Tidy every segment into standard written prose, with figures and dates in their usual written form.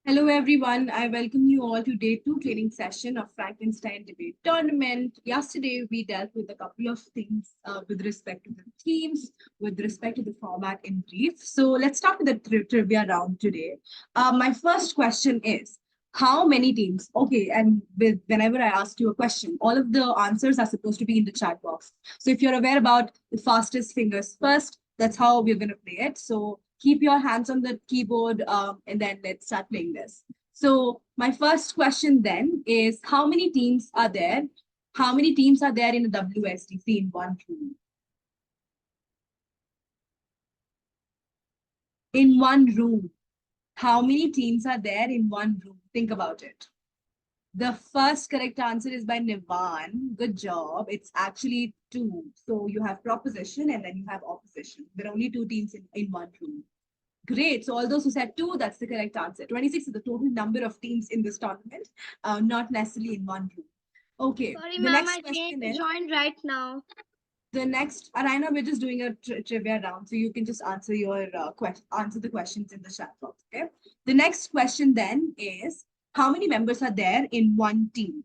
Hello everyone, I welcome you all to day 2 training session of Frankenstein debate tournament. Yesterday we dealt with a couple of things with respect to the teams, with respect to the format in brief. So let's start with the trivia round today. My first question is, how many teams? Okay, and whenever I ask you a question, all of the answers are supposed to be in the chat box. So if you're aware about the fastest fingers first, that's how we're going to play it. So keep your hands on the keyboard and then let's start playing this. So my first question then is, how many teams are there? How many teams are there in a WSTC in one room? In one room. How many teams are there in one room? Think about it. The first correct answer is by Nivan. Good job. It's actually two. So you have proposition and then you have opposition. There are only two teams in one room. Great. So all those who said two, that's the correct answer. 26 is the total number of teams in this tournament, not necessarily in one room. Okay. Sorry, The ma'am, next I question is joined right now. the next. And I know we're just doing a trivia round, so you can just answer your answer the questions in the chat box. Okay. The next question then is, how many members are there in one team?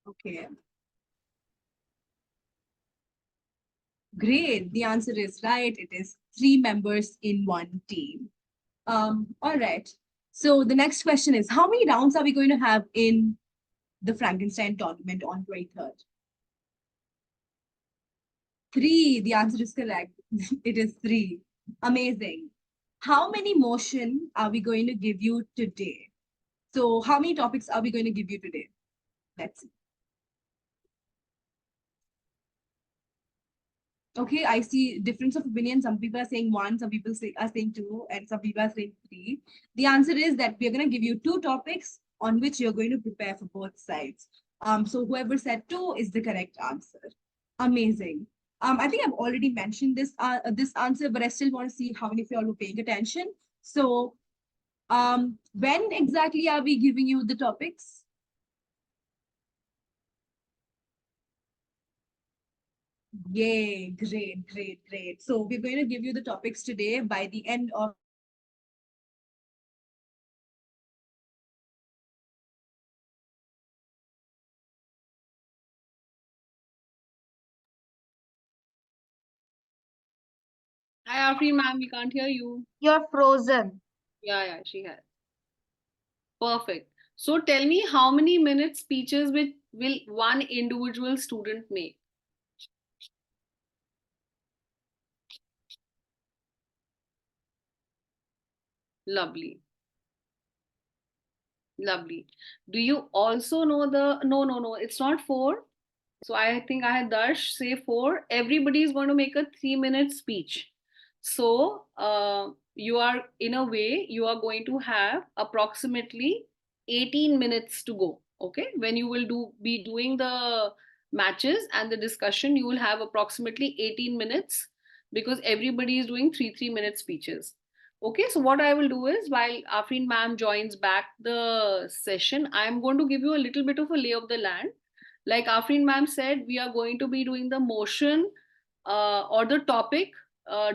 Okay. Great. The answer is right. It is 3 members in one team. All right. So the next question is, how many rounds are we going to have in the Frankenstein tournament on 23rd? 3. The answer is correct. It is 3. Amazing. How many motion are we going to give you today? So how many topics are we going to give you today? Let's see. Okay, I see difference of opinion. Some people are saying 1, some people are saying 2, and some people are saying 3. The answer is that we're going to give you 2 topics on which you're going to prepare for both sides. So whoever said 2 is the correct answer. Amazing. I think I've already mentioned this answer, but I still want to see how many of you all were paying attention. So when exactly are we giving you the topics? Yay, great, great, great. So we're going to give you the topics today by the end of Hi, Afreen ma'am, we can't hear you. You're frozen. Yeah, she has. Perfect. So tell me, how many minute speeches will one individual student make? Lovely. Lovely. Do you also know the, no, it's not 4. So I think I had Darsh say 4. Everybody is going to make a 3-minute speech. So you are, in a way, you are going to have approximately 18 minutes to go. Okay. When you will be doing the matches and the discussion, you will have approximately 18 minutes because everybody is doing 3-minute speeches. Okay, so what I will do is, while Afreen ma'am joins back the session, I'm going to give you a little bit of a lay of the land. Like Afreen ma'am said, we are going to be doing the motion or the topic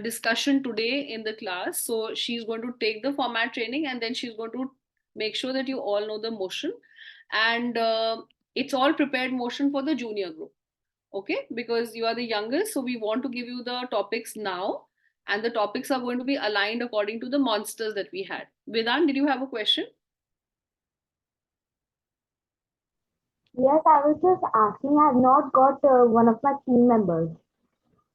discussion today in the class. So she's going to take the format training and then she's going to make sure that you all know the motion. And it's all prepared motion for the junior group. Okay, because you are the youngest, so we want to give you the topics now, and the topics are going to be aligned according to the monsters that we had. Vedant, did you have a question? Yes, I was just asking. I have not got one of my team members.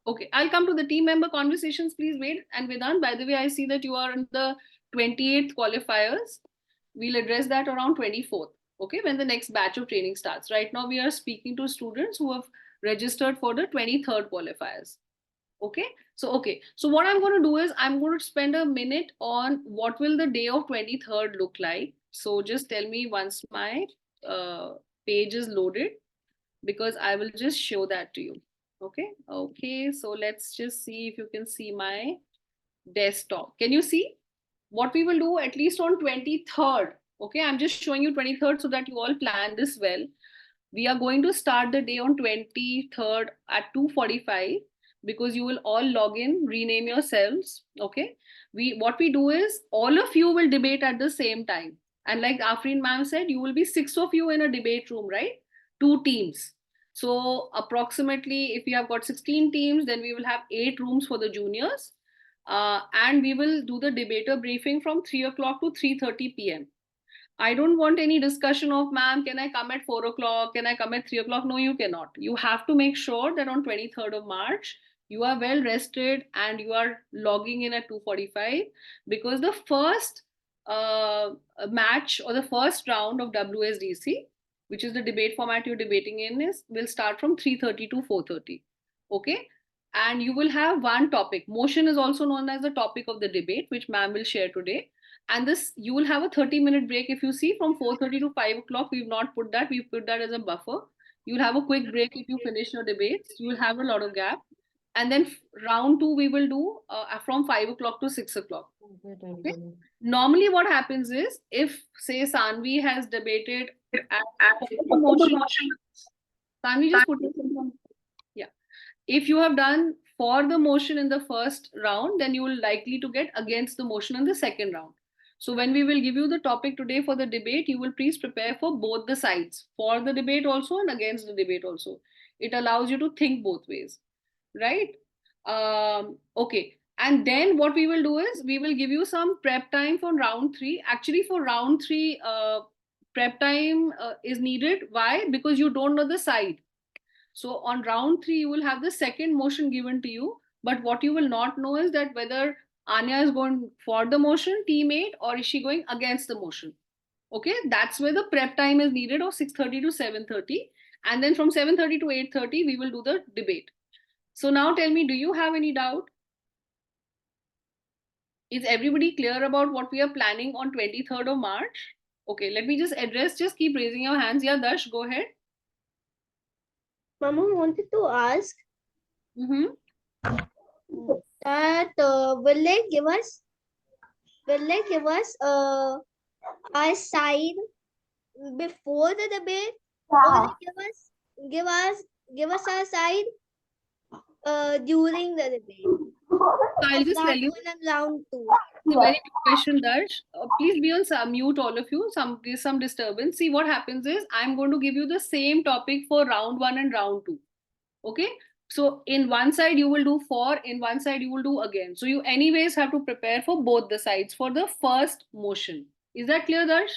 Okay, I'll come to the team member conversations. Please wait. And Vedant, by the way, I see that you are in the 28th qualifiers. We'll address that around 24th. Okay, when the next batch of training starts. Right now, we are speaking to students who have registered for the 23rd qualifiers. Okay, so what I'm going to do is I'm going to spend a minute on what will the day of 23rd look like. So just tell me once my page is loaded, because I will just show that to you. Okay, so let's just see if you can see my desktop. Can you see what we will do at least on 23rd? Okay, I'm just showing you 23rd so that you all plan this well. We are going to start the day on 23rd at 2:45 because you will all log in, rename yourselves. Okay. What we do is all of you will debate at the same time. And like Afreen ma'am said, you will be 6 of you in a debate room, right? 2 teams. So approximately if you have got 16 teams, then we will have 8 rooms for the juniors. And we will do the debater briefing from 3 o'clock to 3:30 p.m. I don't want any discussion of, ma'am, can I come at 4 o'clock? Can I come at 3 o'clock? No, you cannot. You have to make sure that on 23rd of March, you are well rested and you are logging in at 2:45 because the first match or the first round of WSDC, which is the debate format you're debating in, will start from 3:30 to 4:30. Okay. And you will have one topic. Motion is also known as the topic of the debate, which ma'am will share today. And this, you will have a 30-minute break. If you see from 4:30 to 5 o'clock, we've not put that. We've put that as a buffer. You'll have a quick break if you finish your debates. You will have a lot of gap. And then round 2, we will do from 5 o'clock to 6 o'clock. Okay? Normally what happens is, if say Sanvi has debated at motion, Sanvi just put it in. Yeah. If you have done for the motion in the first round, then you will likely to get against the motion in the second round. So when we will give you the topic today for the debate, you will please prepare for both the sides, for the debate also and against the debate also. It allows you to think both ways, right? Okay. And then what we will do is we will give you some prep time for round 3. Actually, for round 3, prep time is needed. Why? Because you don't know the side. So on round 3, you will have the second motion given to you. But what you will not know is that whether Anya is going for the motion, team 8, or is she going against the motion. Okay, that's where the prep time is needed of 6:30 to 7:30. And then from 7:30 to 8:30, we will do the debate. So now tell me, do you have any doubt? Is everybody clear about what we are planning on 23rd of March? Okay, let me just address, just keep raising your hands. Yeah, Dash, go ahead. Mama wanted to ask that will they give us a side before the debate, or will they give us a side during the debate? I'll just tell you. Round 2. It's a very good question, Darsh. Please be on mute, all of you. There's some disturbance. See, what happens is I'm going to give you the same topic for round 1 and round 2. Okay. So in one side you will do for, in one side you will do again. So you anyways have to prepare for both the sides for the first motion. Is that clear, Darsh?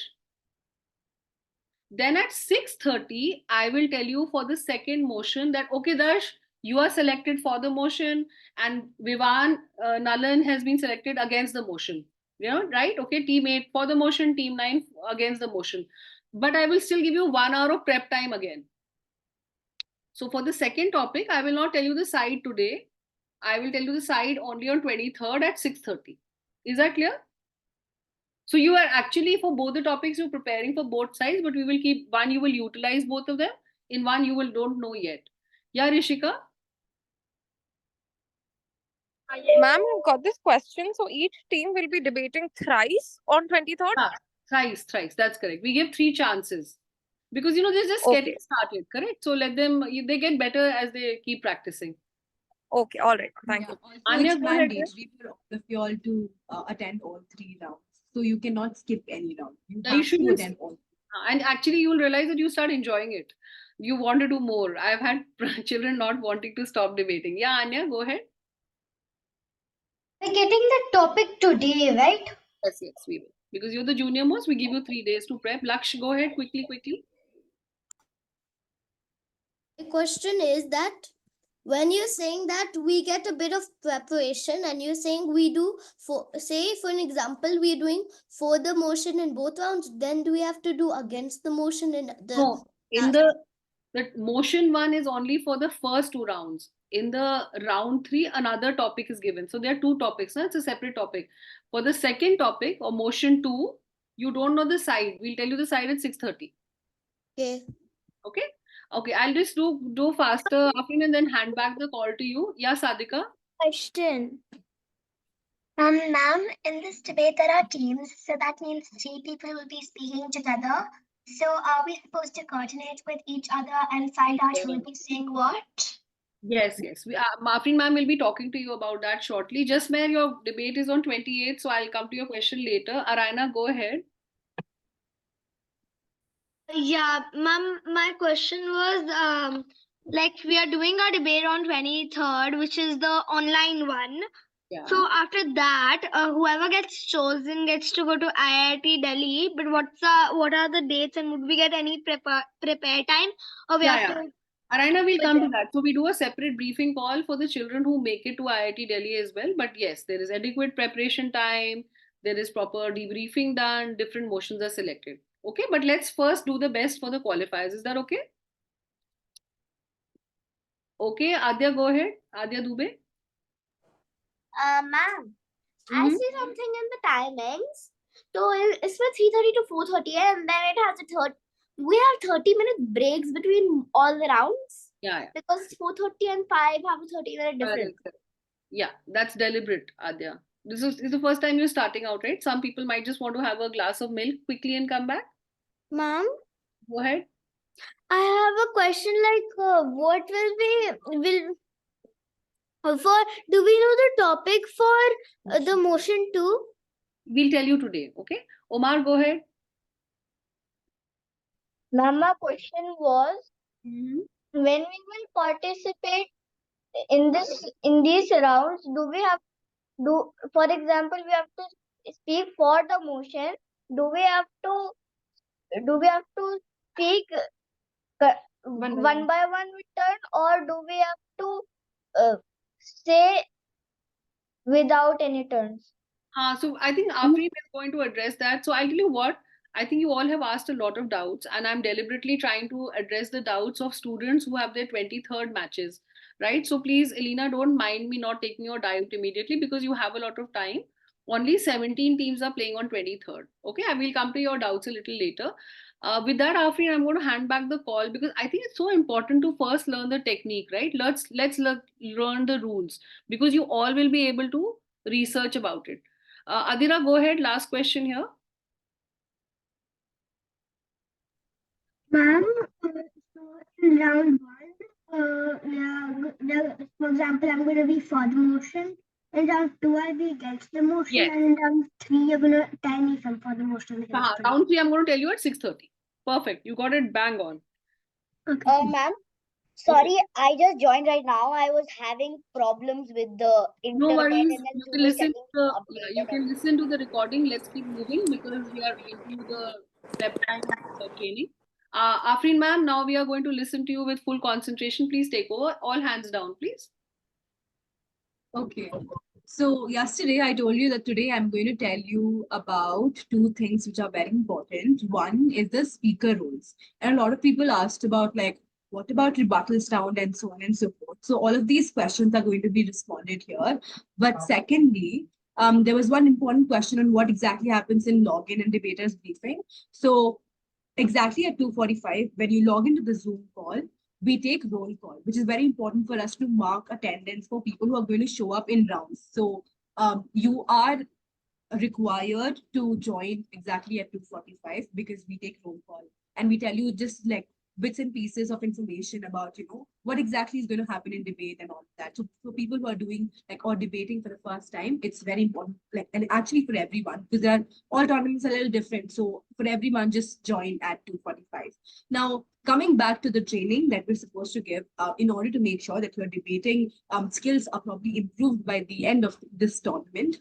Then at 6:30, I will tell you for the second motion that, okay, Darsh, you are selected for the motion and Vivan Nalan has been selected against the motion. You know, right? Okay, team 8 for the motion, team 9 against the motion. But I will still give you 1 hour of prep time again. So for the second topic, I will not tell you the side today. I will tell you the side only on 23rd at 6:30. Is that clear? So you are actually, for both the topics, you're preparing for both sides, but we will keep one, you will utilize both of them. In one, you will don't know yet. Yeah, Rishika? Ma'am, I've got this question. So each team will be debating thrice on 23rd? Thrice. That's correct. We give 3 chances. Because, you know, they're just getting started, correct? So let them, they get better as they keep practicing. Okay, all right. Thank you. Also, Anya, it's go ahead. mandatory for all of you all to attend all 3 rounds. So you cannot skip any round. You Yeah, you have to shouldn't attend all. And actually, you will realize that you start enjoying it. You want to do more. I've had children not wanting to stop debating. Yeah, Anya, go ahead. We're getting the topic today, right? Yes, we will. Because you're the junior most, we give you 3 days to prep. Laksh, go ahead quickly. The question is that when you're saying that we get a bit of preparation and you're saying we do, for say for an example, we're doing for the motion in both rounds, then do we have to do against the motion in the... No, in the motion one is only for the first 2 rounds. In the round 3, another topic is given. So there are 2 topics. No? It's a separate topic. For the second topic or motion 2, you don't know the side. We'll tell you the side at 6:30. Okay. Okay, I'll just do faster, Afin, and then hand back the call to you. Yeah, Sadika? Question. Ma'am, in this debate there are teams, so that means 3 people will be speaking together. So are we supposed to coordinate with each other and find out who will be saying what? Yes, yes. Afrin ma'am will be talking to you about that shortly. Just where your debate is on 28th, so I'll come to your question later. Araina, go ahead. Yeah, ma'am, my question was like we are doing our debate on 23rd, which is the online one. Yeah. So after that, whoever gets chosen gets to go to IIT Delhi. But what are the dates, and would we get any prepare time, or we Yeah, have yeah. to? Araina will But come to that. So we do a separate briefing call for the children who make it to IIT Delhi as well. But yes, there is adequate preparation time. There is proper debriefing done. Different motions are selected. Okay, but let's first do the best for the qualifiers. Is that okay? Okay, Adya, go ahead. Adya Dubey. Ma'am, I Mhm. see something in the timings. So it's for 3:30 to 4:30, and then it has a third. We have 30-minute breaks between all the rounds Yeah, yeah. because 4:30 and 5 have a 30-minute difference. Correct. Yeah, that's deliberate, Adya. This is the first time you're starting out, right? Some people might just want to have a glass of milk quickly and come back. Ma'am, Go ahead. I have a question like what will be will for do we know the topic for the motion too? We'll tell you today, okay? Omar, go ahead. Ma'am, my question was when we will participate in these rounds, do we have for example we have to speak for the motion? Do we have to speak one by one with turn, or do we have to say without any turns? So I think Afreen is going to address that. So I'll tell you what, I think you all have asked a lot of doubts, and I'm deliberately trying to address the doubts of students who have their 23rd matches, right? So please, Elena, don't mind me not taking your doubt immediately because you have a lot of time. Only 17 teams are playing on 23rd. Okay, I will come to your doubts a little later. With that, Afreen, I'm going to hand back the call because I think it's so important to first learn the technique, right? Learn the rules because you all will be able to research about it. Adira, go ahead. Last question here. Ma'am, so in round one, for example, I'm going to be for the motion. In round two, I'll be against the motion, Yes. and in round three, you're going to tell me if I'm for the motion. Round 3, I'm going to tell you at 6:30. Perfect. You got it bang on. Okay. Ma'am, sorry, I just joined right now. I was having problems with the No internet, worries. and then You can Zoom is listen telling to the you updated. can listen to the recording. Let's keep moving because we are into the prep time training. Afreen ma'am, now we are going to listen to you with full concentration. Please take over. All hands down, please. Okay. So yesterday I told you that today I'm going to tell you about two things which are very important. One is the speaker roles. And a lot of people asked about like, what about rebuttal sound and so on and so forth. So all of these questions are going to be responded here. But secondly, there was one important question on what exactly happens in login and debaters briefing. So exactly at 2:45, when you log into the Zoom call, we take roll call, which is very important for us to mark attendance for people who are going to show up in rounds. So you are required to join exactly at 2:45 because we take roll call and we tell you just like bits and pieces of information about what exactly is going to happen in debate and all of that. So for people who are doing like or debating for the first time, it's very important, like, and actually for everyone, because there are all tournaments are a little different. So for everyone, just join at 2:45. Now coming back to the training that we're supposed to give in order to make sure that your debating skills are probably improved by the end of this tournament.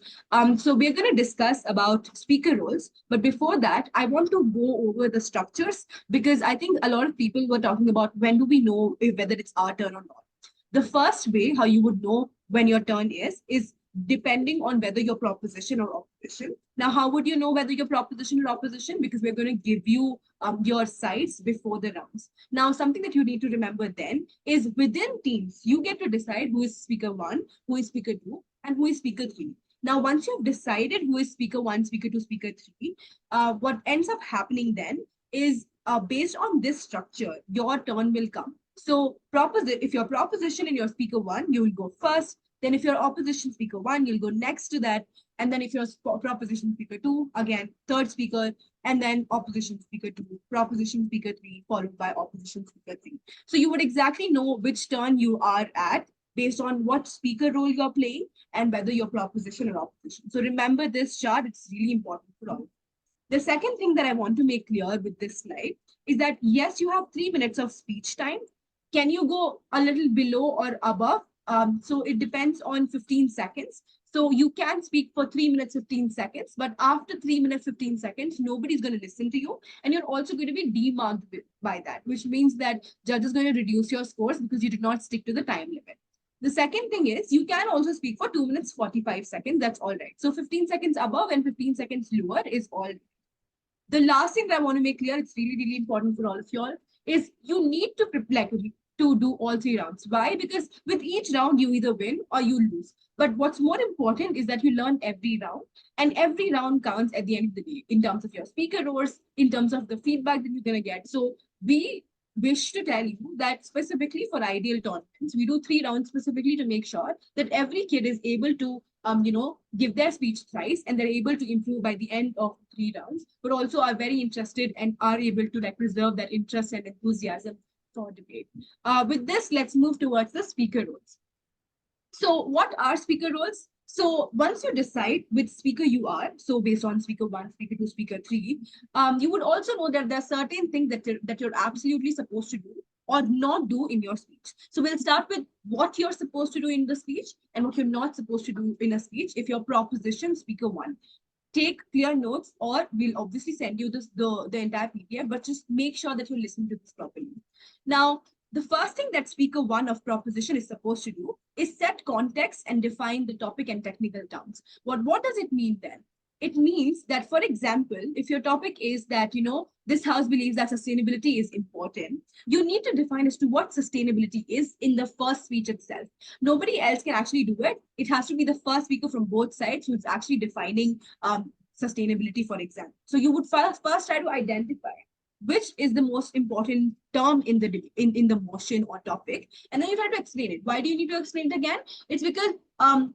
So we're going to discuss about speaker roles, but before that, I want to go over the structures because I think a lot of people were talking about when do we know whether it's our turn or not. The first way how you would know when your turn is depending on whether you're proposition or opposition. Now, how would you know whether you're proposition or opposition? Because we're going to give you your sides before the rounds. Now, something that you need to remember then is within teams, you get to decide who is speaker one, who is speaker two, and who is speaker three. Now, once you've decided who is speaker one, speaker two, speaker three, what ends up happening then is based on this structure, your turn will come. So, if you're proposition and you're speaker one, you will go first. Then, if you're opposition speaker one, you'll go next to that. And then if you're proposition speaker 2, again, third speaker, and then opposition speaker 2, proposition speaker 3, followed by opposition speaker 3. So you would exactly know which turn you are at based on what speaker role you're playing and whether you're proposition or opposition. So remember this chart, it's really important for all. The second thing that I want to make clear with this slide is that yes, you have 3 minutes of speech time. Can you go a little below or above? So it depends on 15 seconds. So you can speak for 3 minutes, 15 seconds, but after 3 minutes, 15 seconds, nobody's going to listen to you. And you're also going to be demarked by that, which means that judge is going to reduce your scores because you did not stick to the time limit. The second thing is you can also speak for 2 minutes, 45 seconds. That's all right. So 15 seconds above and 15 seconds lower is all right. The last thing that I want to make clear, it's really, really important for all of y'all, is you need to prepare to do all 3 rounds. Why? Because with each round, you either win or you lose. But what's more important is that you learn every round, and every round counts at the end of the day in terms of your speaker roles, in terms of the feedback that you're going to get. So we wish to tell you that specifically for ideal tournaments, we do 3 rounds specifically to make sure that every kid is able to give their speech thrice and they're able to improve by the end of 3 rounds, but also are very interested and are able to preserve that interest and enthusiasm for debate. With this, let's move towards the speaker roles. So what are speaker roles? So once you decide which speaker you are, so based on speaker 1, speaker 2, speaker 3, you would also know that there are certain things that you're absolutely supposed to do or not do in your speech. So we'll start with what you're supposed to do in the speech and what you're not supposed to do in a speech if you're proposition speaker 1. Take clear notes, or we'll obviously send you the entire PDF, but just make sure that you listen to this properly. Now, the first thing that speaker 1 of proposition is supposed to do is set context and define the topic and technical terms. What does it mean then? It means that, for example, if your topic is that, this house believes that sustainability is important, you need to define as to what sustainability is in the first speech itself. Nobody else can actually do it. It has to be the first speaker from both sides who's actually defining sustainability, for example. So you would first try to identify which is the most important term in the in the motion or topic, and then you try to explain it. Why do you need to explain it again? It's because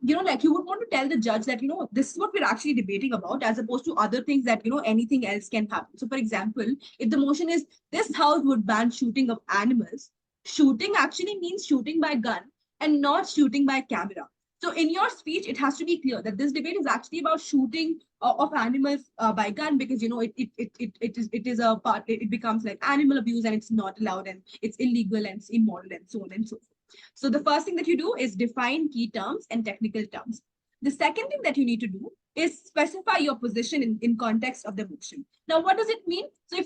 you would want to tell the judge that this is what we're actually debating about, as opposed to other things that anything else can happen. So for example, if the motion is this house would ban shooting of animals, shooting actually means shooting by gun and not shooting by camera. So in your speech, it has to be clear that this debate is actually about shooting of animals by gun, because it is a part. It becomes like animal abuse, and it's not allowed, and it's illegal, and it's immoral, and so on and so forth. So the first thing that you do is define key terms and technical terms. The second thing that you need to do is specify your position in context of the motion. Now, what does it mean? So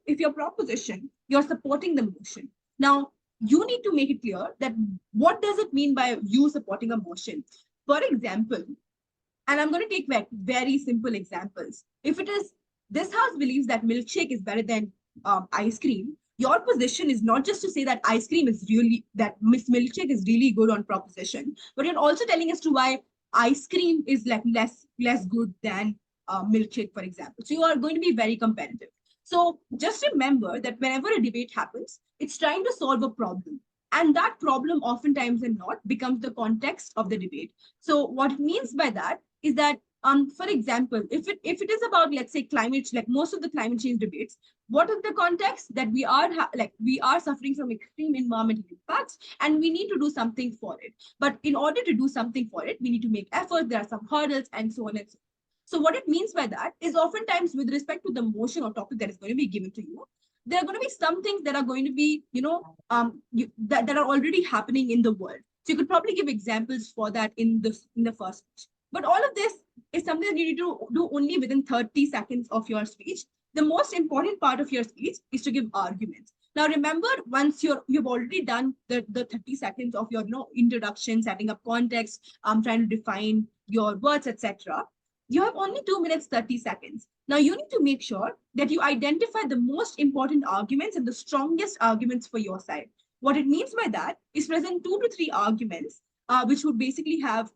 if your proposition, you're supporting the motion. Now, you need to make it clear that what does it mean by you supporting a motion. For example, and I'm going to take very simple examples. If it is, this house believes that milkshake is better than ice cream, your position is not just to say that ice cream is really, that milkshake is really good on proposition, but you're also telling us to why ice cream is less good than milkshake, for example. So you are going to be very competitive. So just remember that whenever a debate happens, it's trying to solve a problem. And that problem oftentimes and not becomes the context of the debate. So what it means by that is that, for example, if it is about, let's say, climate, like most of the climate change debates, what is the context? That we are suffering from extreme environmental impacts, and we need to do something for it. But in order to do something for it, we need to make effort. There are some hurdles, and so on and so on. So what it means by that is, oftentimes with respect to the motion or topic that is going to be given to you, there are going to be some things that are going to be, that are already happening in the world. So you could probably give examples for that in the first speech. But all of this is something that you need to do only within 30 seconds of your speech. The most important part of your speech is to give arguments. Now, remember, once you've already done the 30 seconds of your introduction, setting up context, trying to define your words, etc., you have only 2 minutes, 30 seconds. Now, you need to make sure that you identify the most important arguments and the strongest arguments for your side. What it means by that is present 2 to 3 arguments, which would basically have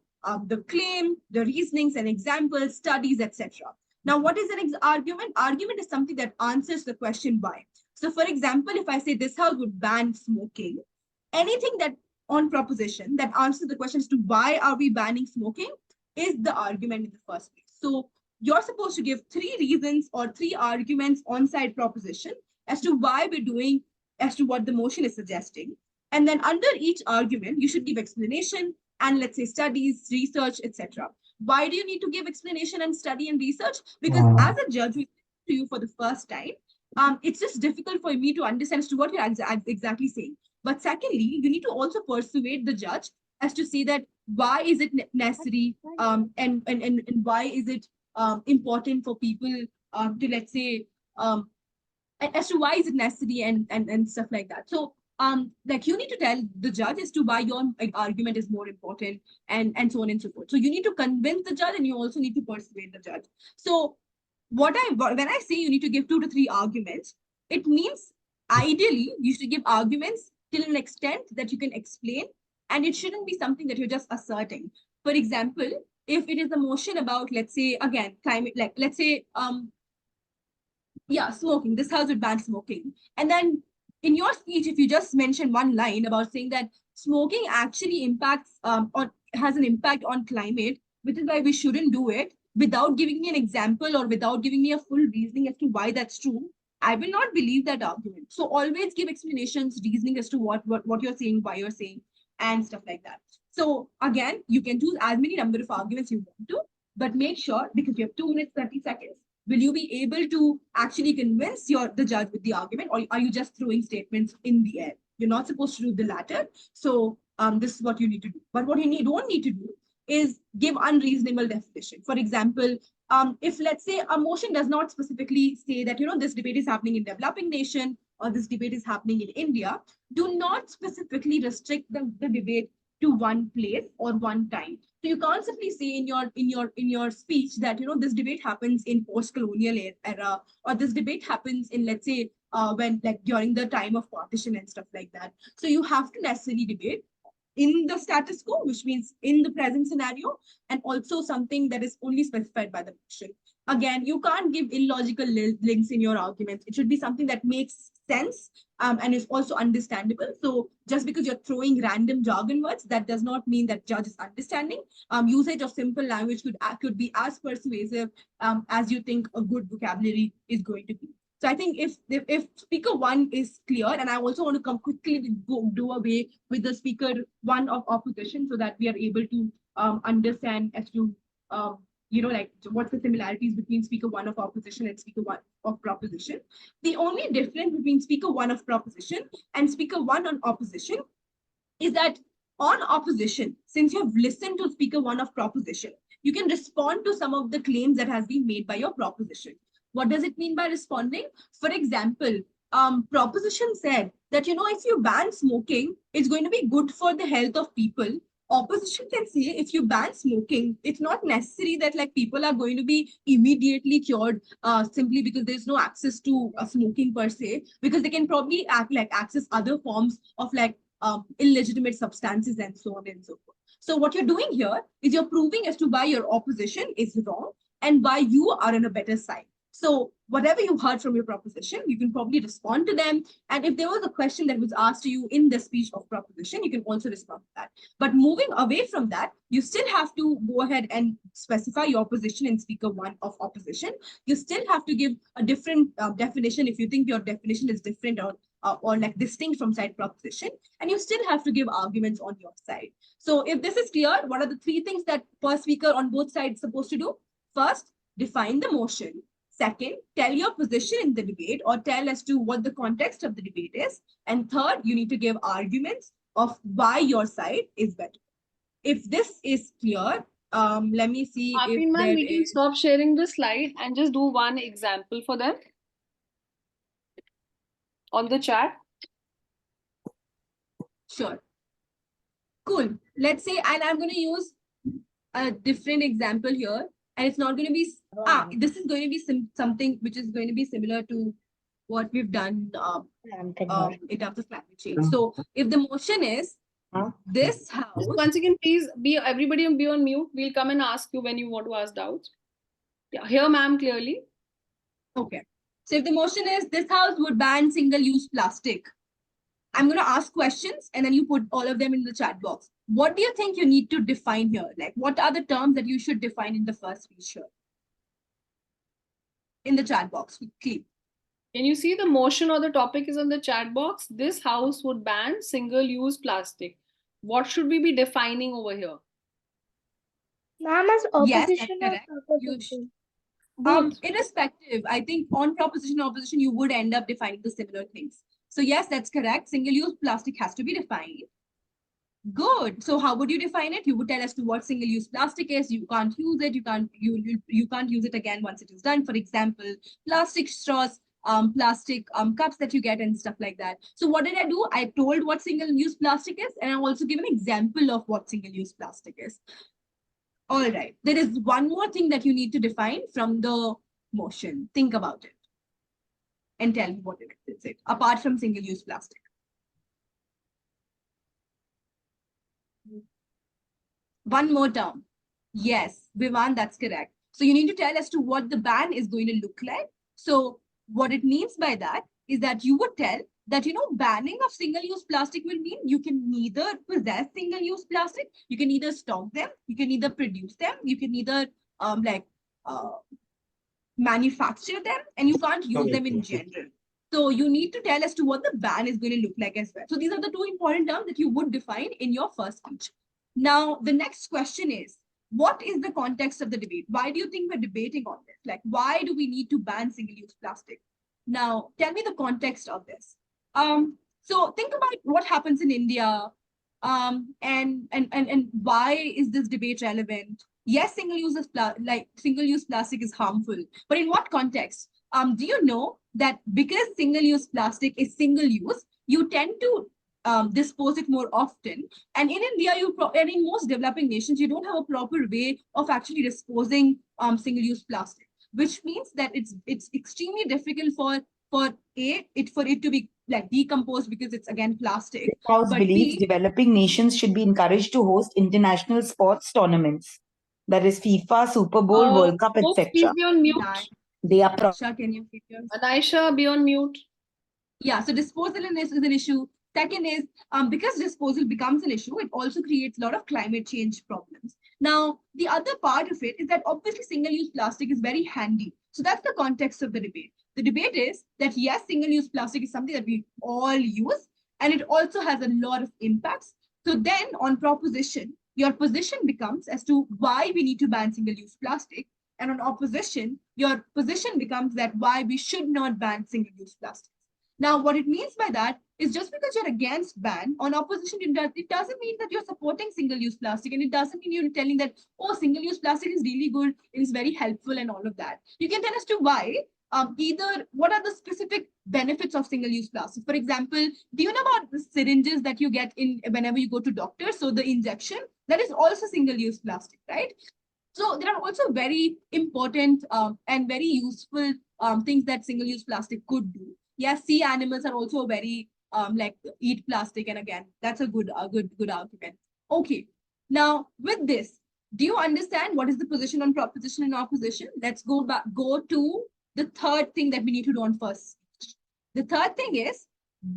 the claim, the reasonings and examples, studies, etc. Now, what is an argument? Argument is something that answers the question why. So, for example, if I say this house would ban smoking, anything that on proposition that answers the question as to why are we banning smoking is the argument in the first place. So you're supposed to give 3 reasons or 3 arguments on side proposition as to why we're doing, as to what the motion is suggesting. And then under each argument, you should give explanation and let's say studies, research, etc. Why do you need to give explanation and study and research? Because as a judge, we to you for the first time, it's just difficult for me to understand as to what you're exactly saying. But secondly, you need to also persuade the judge as to say that why is it necessary, and why is it important for people to, let's say, as to why is it necessary, and stuff like that. So like you need to tell the judge as to why your argument is more important, and so on and so forth. So you need to convince the judge, and you also need to persuade the judge. So when I say you need to give 2 to 3 arguments, it means ideally you should give arguments till an extent that you can explain, and it shouldn't be something that you're just asserting. For example, if it is a motion about, let's say, again, climate, like let's say yeah, smoking, this house would ban smoking, and then in your speech, if you just mention one line about saying that smoking actually impacts or has an impact on climate, which is why we shouldn't do it, without giving me an example or without giving me a full reasoning as to why that's true, I will not believe that argument. So always give explanations, reasoning as to what you're saying, why you're saying, and stuff like that. So again, you can choose as many number of arguments you want to, but make sure, because you have 2 minutes 30 seconds, will you be able to actually convince the judge with the argument, or are you just throwing statements in the air? You're not supposed to do the latter. So this is what you need to do. But what you don't need to do is give unreasonable definition. For example, if let's say a motion does not specifically say that, this debate is happening in developing nation, or this debate is happening in India, do not specifically restrict the debate to one place or one time. So you can't simply say in your speech that this debate happens in post-colonial era, or this debate happens in, let's say, when, like, during the time of partition and stuff like that. So you have to necessarily debate in the status quo, which means in the present scenario, and also something that is only specified by the motion. Again, you can't give illogical links in your arguments. It should be something that makes sense and is also understandable. So just because you're throwing random jargon words, that does not mean that judge is understanding. Usage of simple language could be as persuasive as you think a good vocabulary is going to be. So I think if speaker 1 is clear, and I also want to come quickly do away with the speaker 1 of opposition, so that we are able to understand as to like what's the similarities between speaker 1 of opposition and speaker 1 of proposition. The only difference between speaker 1 of proposition and speaker 1 on opposition is that on opposition, since you have listened to speaker 1 of proposition, you can respond to some of the claims that has been made by your proposition. What does it mean by responding? For example, proposition said that, if you ban smoking, it's going to be good for the health of people. Opposition can say, if you ban smoking, it's not necessary that like people are going to be immediately cured simply because there's no access to smoking per se, because they can probably access other forms of illegitimate substances and so on and so forth. So what you're doing here is you're proving as to why your opposition is wrong and why you are on a better side. So whatever you heard from your proposition, you can probably respond to them. And if there was a question that was asked to you in the speech of proposition, you can also respond to that. But moving away from that, you still have to go ahead and specify your position in speaker 1 of opposition. You still have to give a different definition if you think your definition is different or like distinct from side proposition, and you still have to give arguments on your side. So if this is clear, what are the 3 things that per speaker on both sides is supposed to do? First, define the motion. Second, tell your position in the debate or tell as to what the context of the debate is. And third, you need to give arguments of why your side is better. If this is clear, let me see if ma'am, we can stop sharing the slide and just do one example for them on the chat. Sure. Cool. Let's say, and I'm going to use a different example here. And it's not going to be, this is going to be something which is going to be similar to what we've done in terms of climate change. So if the motion is this house. Once again, please everybody be on mute. We'll come and ask you when you want to ask doubts. Yeah, hear ma'am clearly. Okay. So if the motion is this house would ban single-use plastic, I'm going to ask questions and then you put all of them in the chat box. What do you think you need to define here? Like, what are the terms that you should define in the first speech here? In the chat box, quickly. Can you see the motion or the topic is on the chat box? This house would ban single-use plastic. What should we be defining over here? Ma'am, as Yes, that's opposition or correct. You proposition? Both. irrespective, I think on proposition or opposition, you would end up defining the similar things. So yes, that's correct. Single-use plastic has to be defined. Good. So how would you define it? You would tell us to what single-use plastic is. You can't use it. You can't use it again once it is done. For example, plastic straws, plastic cups that you get and stuff like that. So what did I do? I told what single-use plastic is, and I also give an example of what single-use plastic is. All right. There is one more thing that you need to define from the motion. Think about it and tell me what it is, apart from single-use plastic. One more term. Yes, Vivan, that's correct. So you need to tell as to what the ban is going to look like. So what it means by that is that you would tell that, banning of single-use plastic will mean you can neither possess single-use plastic, you can either stock them, you can either produce them, you can either manufacture them, and you can't use them in general. So you need to tell as to what the ban is going to look like as well. So these are the two important terms that you would define in your first speech. Now, the next question is, what is the context of the debate? Why do you think we're debating on this? Like, why do we need to ban single-use plastic? Now, tell me the context of this. So think about what happens in India, and why is this debate relevant? Yes, single-use plastic is harmful, but in what context? Do you know that because single-use plastic is single-use, you tend to dispose it more often. And in India, and in most developing nations, you don't have a proper way of actually disposing single-use plastic, which means that it's extremely difficult for it to be like decomposed because it's again plastic. This house But believes B, developing nations should be encouraged to host international sports tournaments. That is FIFA, Super Bowl, World Cup, Folks, please etc. be on mute. They are Anisha, can you keep your Anisha, be on mute. Yeah, so disposal is an issue. Second is because disposal becomes an issue, it also creates a lot of climate change problems. Now, the other part of it is that obviously single-use plastic is very handy. So that's the context of the debate. The debate is that yes, single-use plastic is something that we all use, and it also has a lot of impacts. So then on proposition, your position becomes as to why we need to ban single-use plastic. And on opposition, your position becomes that why we should not ban single-use plastic. Now, what it means by that is just because you're against ban on opposition, it doesn't mean that you're supporting single-use plastic, and it doesn't mean you're telling that, oh, single-use plastic is really good, it is very helpful and all of that. You can tell us to why. Either what are the specific benefits of single-use plastic? For example, do you know about the syringes that you get in whenever you go to doctors? So the injection, that is also single-use plastic, right? So there are also very important and very useful things that single-use plastic could do. Yes, sea animals are also very eat plastic, and again, that's a good argument. Okay, now with this, do you understand what is the position on proposition and opposition? Let's go to the third thing that we need to do on first. The third thing is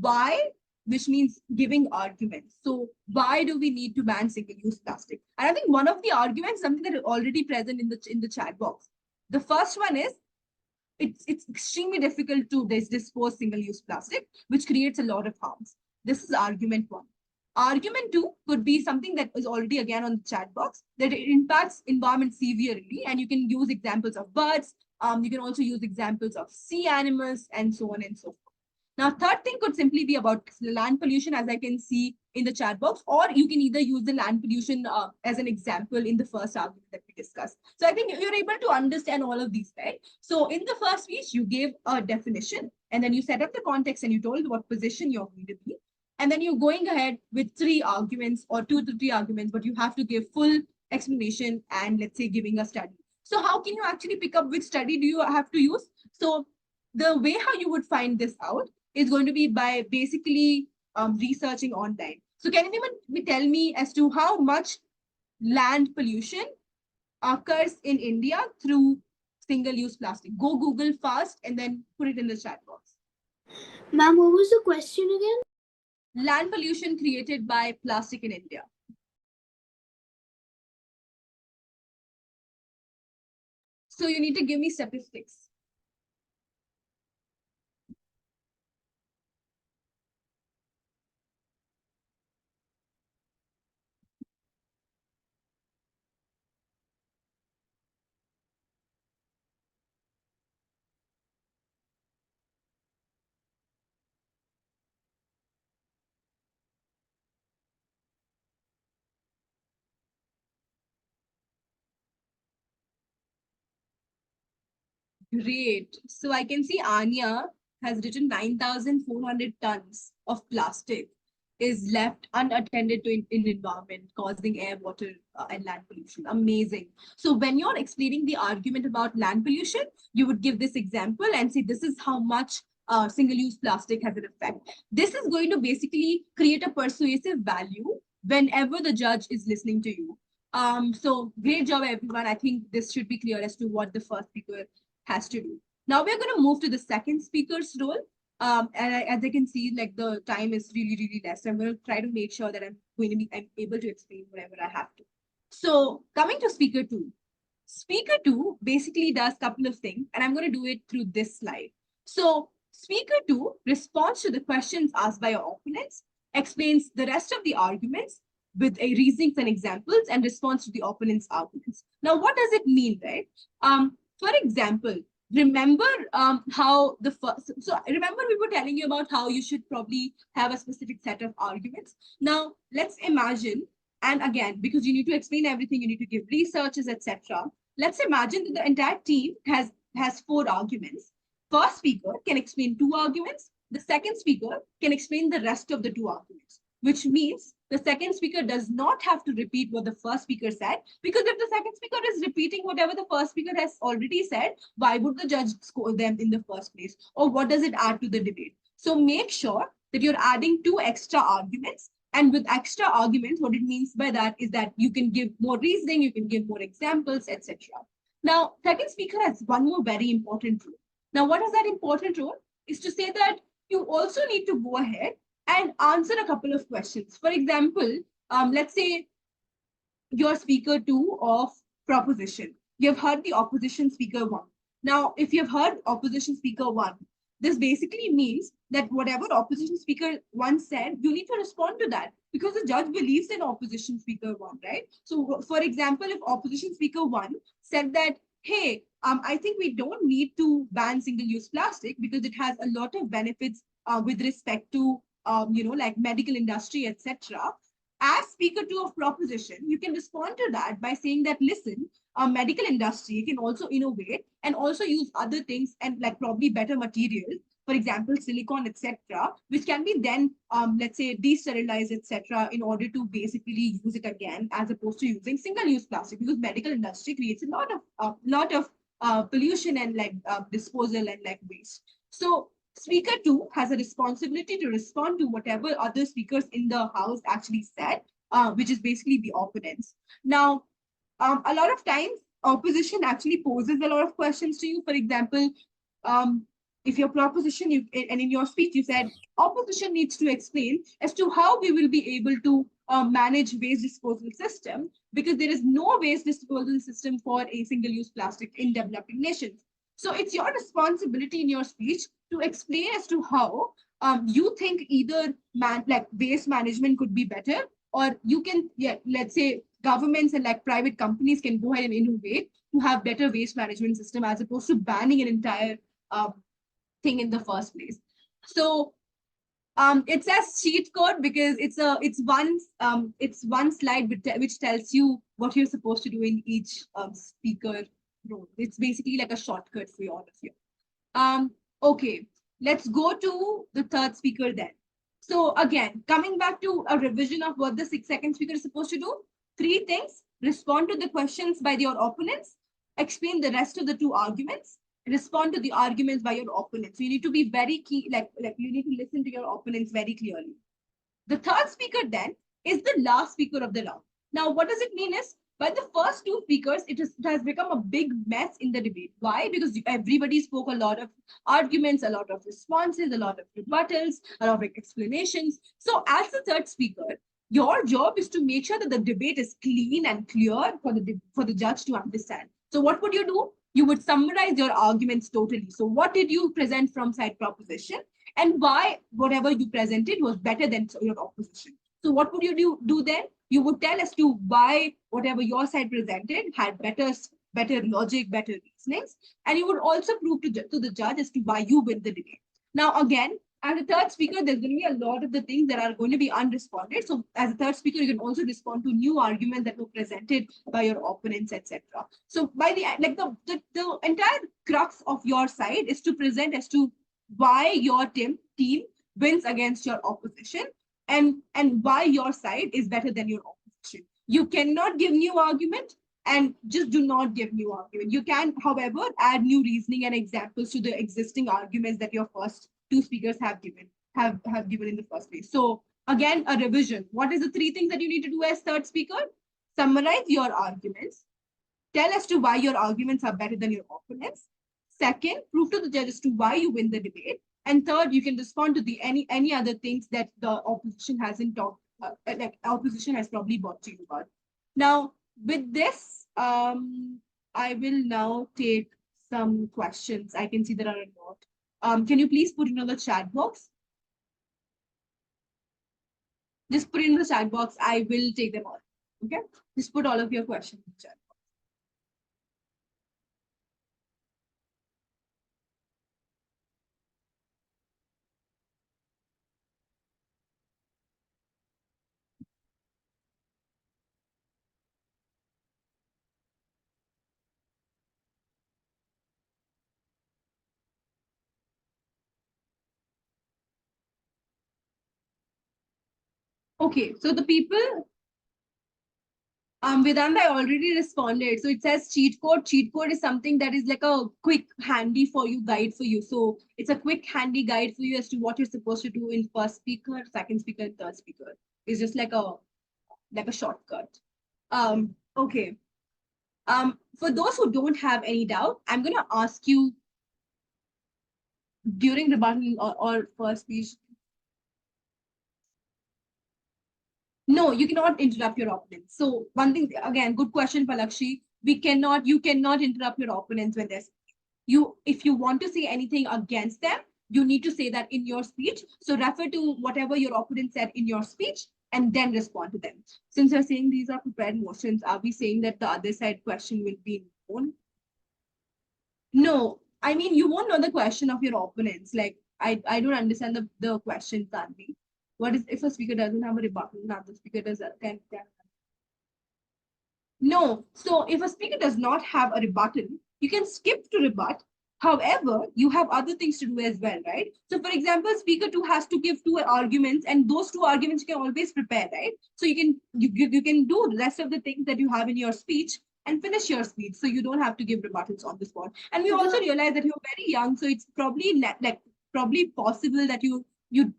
why, which means giving arguments. So why do we need to ban single-use plastic? And I think one of the arguments, something that is already present in the chat box. The first one is it's extremely difficult to dispose single-use plastic, which creates a lot of harms. This is argument one. Argument two could be something that is already again on the chat box, that it impacts environment severely, and you can use examples of birds. You can also use examples of sea animals and so on and so forth. Now, third thing could simply be about land pollution, as I can see in the chat box, or you can either use the land pollution as an example in the first argument that we discussed. So I think you're able to understand all of these, right? So in the first speech, you gave a definition, and then you set up the context and you told what position you're going to be. And then you're going ahead with 3 arguments or 2 to 3 arguments, but you have to give full explanation and let's say giving a study. So how can you actually pick up which study do you have to use? So the way how you would find this out is going to be by basically researching online. So can anyone tell me as to how much land pollution occurs in India through single-use plastic? Go Google fast and then put it in the chat box. Ma'am, what was the question again? Land pollution created by plastic in India. So you need to give me statistics. Great. So I can see Anya has written 9,400 tons of plastic is left unattended to in environment, causing air, water, and land pollution. Amazing. So when you're explaining the argument about land pollution, you would give this example and say, this is how much single-use plastic has an effect. This is going to basically create a persuasive value whenever the judge is listening to you. So great job, everyone. I think this should be clear as to what the first speaker has to do. Now we're going to move to the second speaker's role. As I can see, like the time is really, really less. So I'm going to try to make sure that I'm able to explain whatever I have to. So coming to speaker two. Speaker two basically does a couple of things, and I'm going to do it through this slide. So speaker two responds to the questions asked by your opponents, explains the rest of the arguments with a reasonings and examples, and responds to the opponent's arguments. Now, what does it mean, right? For example, remember how the first, so remember we were telling you about how you should probably have a specific set of arguments. Now, let's imagine, and again, because you need to explain everything, you need to give researches, etc. Let's imagine that the entire team has 4 arguments. First speaker can explain 2 arguments. The second speaker can explain the rest of the 2 arguments, which means the second speaker does not have to repeat what the first speaker said, because if the second speaker is repeating whatever the first speaker has already said, why would the judge score them in the first place? Or what does it add to the debate? So make sure that you're adding 2 extra arguments. And with extra arguments, what it means by that is that you can give more reasoning, you can give more examples, etc. Now, second speaker has one more very important rule. Now, what is that important rule? Is to say that you also need to go ahead and answer a couple of questions. For example, let's say you're speaker two of proposition. You've heard the opposition speaker one. Now, if you've heard opposition speaker one, this basically means that whatever opposition speaker one said, you need to respond to that because the judge believes in opposition speaker one, right? So, for example, if opposition speaker one said that, hey, I think we don't need to ban single-use plastic because it has a lot of benefits with respect to, like medical industry, etc. As speaker two of proposition, you can respond to that by saying that, listen, medical industry can also innovate and also use other things and like probably better materials, for example, silicon, etc., which can be then, let's say, de-sterilized, etc., in order to basically use it again, as opposed to using single-use plastic, because medical industry creates a lot of pollution and like disposal and like waste. So speaker two has a responsibility to respond to whatever other speakers in the house actually said, which is basically the opponents. Now, a lot of times, opposition actually poses a lot of questions to you. For example, if your proposition, and in your speech you said, opposition needs to explain as to how we will be able to manage waste disposal system, because there is no waste disposal system for a single-use plastic in developing nations. So it's your responsibility in your speech to explain as to how you think either like waste management could be better, or you can, yeah, let's say governments and like private companies can go ahead and innovate to have better waste management system as opposed to banning an entire thing in the first place. So it says cheat code because it's one slide which tells you what you're supposed to do in each speaker role. It's basically like a shortcut for all of you. Okay, let's go to the third speaker then. So again, coming back to a revision of what the second speaker is supposed to do, 3 things: respond to the questions by your opponents, explain the rest of the 2 arguments, respond to the arguments by your opponents. So you need to be very key, like you need to listen to your opponents very clearly. The third speaker then is the last speaker of the round. Now, what does it mean is But the first two speakers, it has become a big mess in the debate. Why? Because everybody spoke a lot of arguments, a lot of responses, a lot of rebuttals, a lot of explanations. So as the third speaker, your job is to make sure that the debate is clean and clear for the judge to understand. So what would you do? You would summarize your arguments totally. So what did you present from side proposition, and why whatever you presented was better than your opposition? So what would you do then? You would tell as to why whatever your side presented had better logic, better reasonings, and you would also prove to the judge as to why you win the debate. Now, again, as a third speaker, there's going to be a lot of the things that are going to be unresponded. So, as a third speaker, you can also respond to new arguments that were presented by your opponents, etc. So, by the end, like the entire crux of your side is to present as to why your team wins against your opposition, and why your side is better than your opposition. You cannot give new argument, and just do not give new argument. You can, however, add new reasoning and examples to the existing arguments that your first two speakers have given in the first place. So again, a revision. What is the three things that you need to do as third speaker? Summarize your arguments. Tell as to why your arguments are better than your opponents. Second, prove to the judge as to why you win the debate. And third, you can respond to the any other things that the opposition hasn't talked, like opposition has probably brought to you about. Now, with this, I will now take some questions. I can see there are a lot. Can you please put it in the chat box? Just put it in the chat box. I will take them all. Okay. Just put all of your questions in the chat. Okay, so the people, Vedanta, I already responded. So it says cheat code. Cheat code is something that is like a quick, handy for you guide for you. So it's a quick, handy guide for you as to what you're supposed to do in first speaker, second speaker, and third speaker. It's just like a shortcut. Okay. For those who don't have any doubt, I'm gonna ask you during rebuttal or first speech. No, you cannot interrupt your opponents. So one thing, again, good question, Palakshi. You cannot interrupt your opponents when they're speaking. If you want to say anything against them, you need to say that in your speech. So refer to whatever your opponent said in your speech and then respond to them. Since you're saying these are prepared motions, are we saying that the other side question will be known? No, I mean, you won't know the question of your opponents. Like, I don't understand the question, Tanvi. What is if a speaker doesn't have a rebuttal, another speaker does then no. So if a speaker does not have a rebuttal, you can skip to rebut. However, you have other things to do as well, right? So, for example, speaker two has to give two arguments, and those two arguments you can always prepare, right? So you can do the rest of the things that you have in your speech and finish your speech, so you don't have to give rebuttals on the spot. And we also realize that you're very young, so it's probably probably possible that you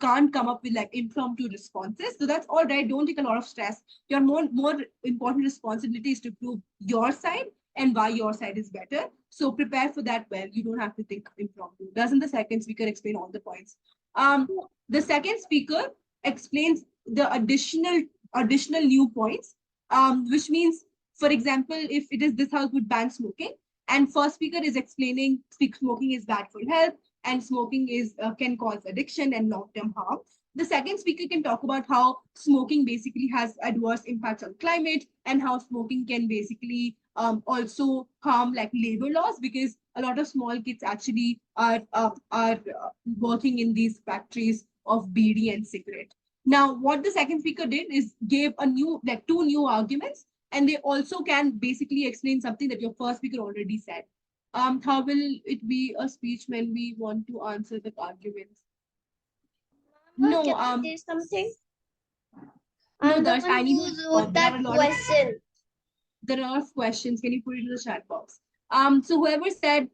can't come up with like impromptu responses. So that's all right. Don't take a lot of stress. Your more important responsibility is to prove your side and why your side is better. So prepare for that well. You don't have to think impromptu. Doesn't the second speaker explain all the points? The second speaker explains the additional new points, which means, for example, if it is this house would ban smoking, and first speaker is explaining smoking is bad for health and smoking is can cause addiction and long-term harm. The second speaker can talk about how smoking basically has adverse impacts on climate and how smoking can basically also harm like labor laws, because a lot of small kids actually are working in these factories of BD and cigarette. Now, what the second speaker did is gave two new arguments, and they also can basically explain something that your first speaker already said. How will it be a speech when we want to answer the arguments? No, Can I say something? no, I'm the Darsh, one I need who to wrote that question. there are a lot of questions. Can you put it in the chat box? So whoever said,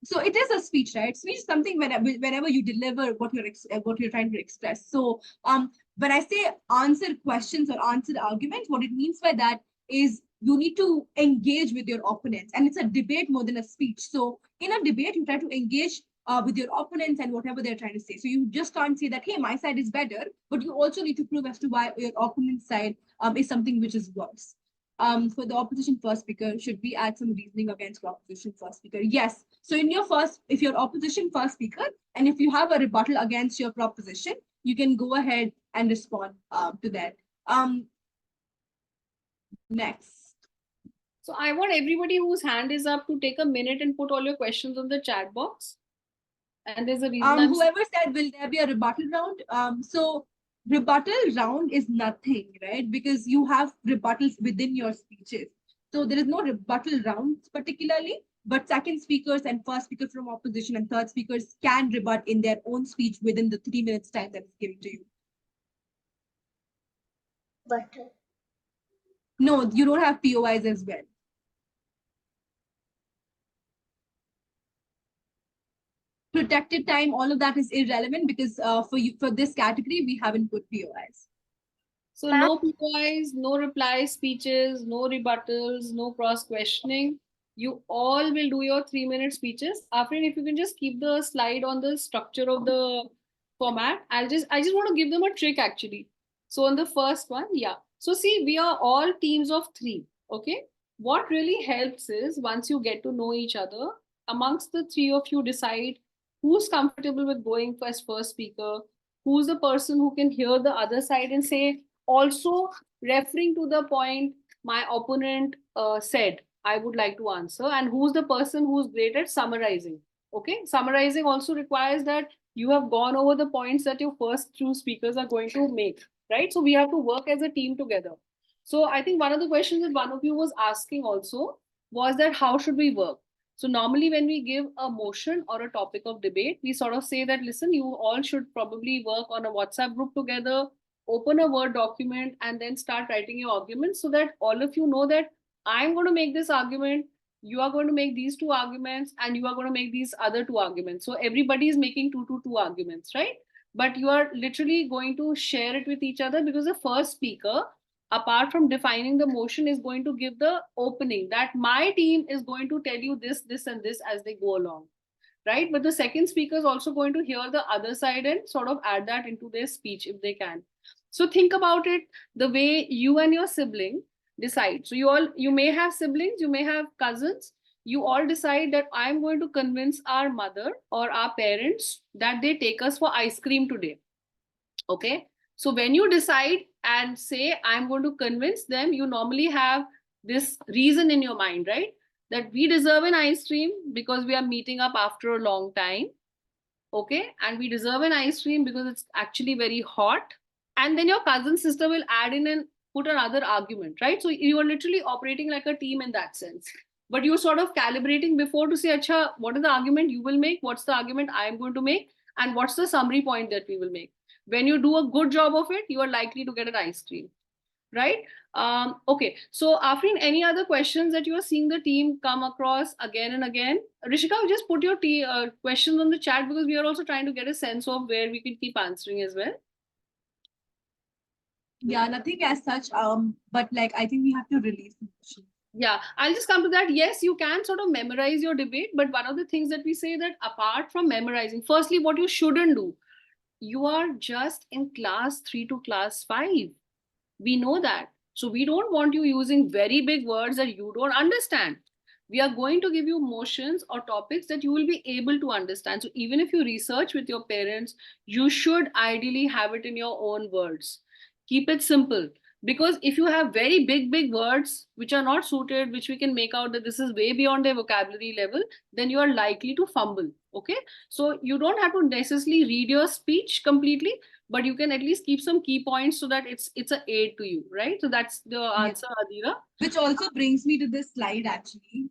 so it is a speech, right? Speech is something whenever you deliver what you're trying to express. So when I say answer questions or answer arguments, what it means by that is you need to engage with your opponents, and it's a debate more than a speech. So in a debate, you try to engage with your opponents and whatever they're trying to say. So you just can't say that, hey, my side is better, but you also need to prove as to why your opponent's side is something which is worse. For the opposition first speaker, should we add some reasoning against the opposition first speaker? Yes. So in your first, if you're opposition first speaker, and if you have a rebuttal against your proposition, you can go ahead and respond to that. Next. So I want everybody whose hand is up to take a minute and put all your questions on the chat box. And there's a reason whoever said, will there be a rebuttal round? So rebuttal round is nothing, right? Because you have rebuttals within your speeches. So there is no rebuttal rounds particularly, but second speakers and first speaker from opposition and third speakers can rebut in their own speech within the 3 minutes time that's given to you. But No, you don't have POIs as well. Protected time, all of that is irrelevant because for this category, we haven't put POIs. So no POIs, no reply speeches, no rebuttals, no cross questioning. You all will do your 3-minute speeches. Afrin, if you can just keep the slide on the structure of the format. I just want to give them a trick actually. So on the first one, yeah. So see, we are all teams of 3. Okay. What really helps is once you get to know each other, amongst the 3 of you decide who's comfortable with going as first speaker, who's the person who can hear the other side and say, also referring to the point my opponent said, I would like to answer, and who's the person who's great at summarizing. Okay, summarizing also requires that you have gone over the points that your first 2 speakers are going to make, right? So we have to work as a team together. So I think one of the questions that one of you was asking also was that how should we work? So normally when we give a motion or a topic of debate, we sort of say that, listen, you all should probably work on a WhatsApp group together, open a Word document, and then start writing your arguments so that all of you know that I'm going to make this argument, you are going to make these 2 arguments, and you are going to make these other 2 arguments. So everybody is making 2 arguments, right? But you are literally going to share it with each other because the first speaker, apart from defining the motion, is going to give the opening that my team is going to tell you this, this, and this as they go along, right? But the second speaker is also going to hear the other side and sort of add that into their speech if they can. So think about it the way you and your sibling decide. So you may have siblings, you may have cousins. You all decide that I'm going to convince our mother or our parents that they take us for ice cream today. Okay. So when you decide and say, I'm going to convince them, you normally have this reason in your mind, right? That we deserve an ice cream because we are meeting up after a long time. Okay. And we deserve an ice cream because it's actually very hot. And then your cousin sister will add in and put another argument, right? So you are literally operating like a team in that sense. But you're sort of calibrating before to say, Acha, what is the argument you will make? What's the argument I am going to make? And what's the summary point that we will make? When you do a good job of it, you are likely to get an ice cream, right? Okay, so Afrin, any other questions that you are seeing the team come across again and again? Rishika, just put your questions on the chat because we are also trying to get a sense of where we can keep answering as well. Yeah, nothing as such. But like I think we have to release the question. Yeah, I'll just come to that. Yes, you can sort of memorize your debate, but one of the things that we say that apart from memorizing, firstly, what you shouldn't do, you are just in class 3 to class 5. We know that. So we don't want you using very big words that you don't understand. We are going to give you motions or topics that you will be able to understand. So even if you research with your parents, you should ideally have it in your own words. Keep it simple. Because if you have very big words which are not suited, which we can make out that this is way beyond their vocabulary level, then you are likely to fumble. Okay. So you don't have to necessarily read your speech completely, but you can at least keep some key points so that it's an aid to you, right? So that's the answer, Adira. Which also brings me to this slide actually.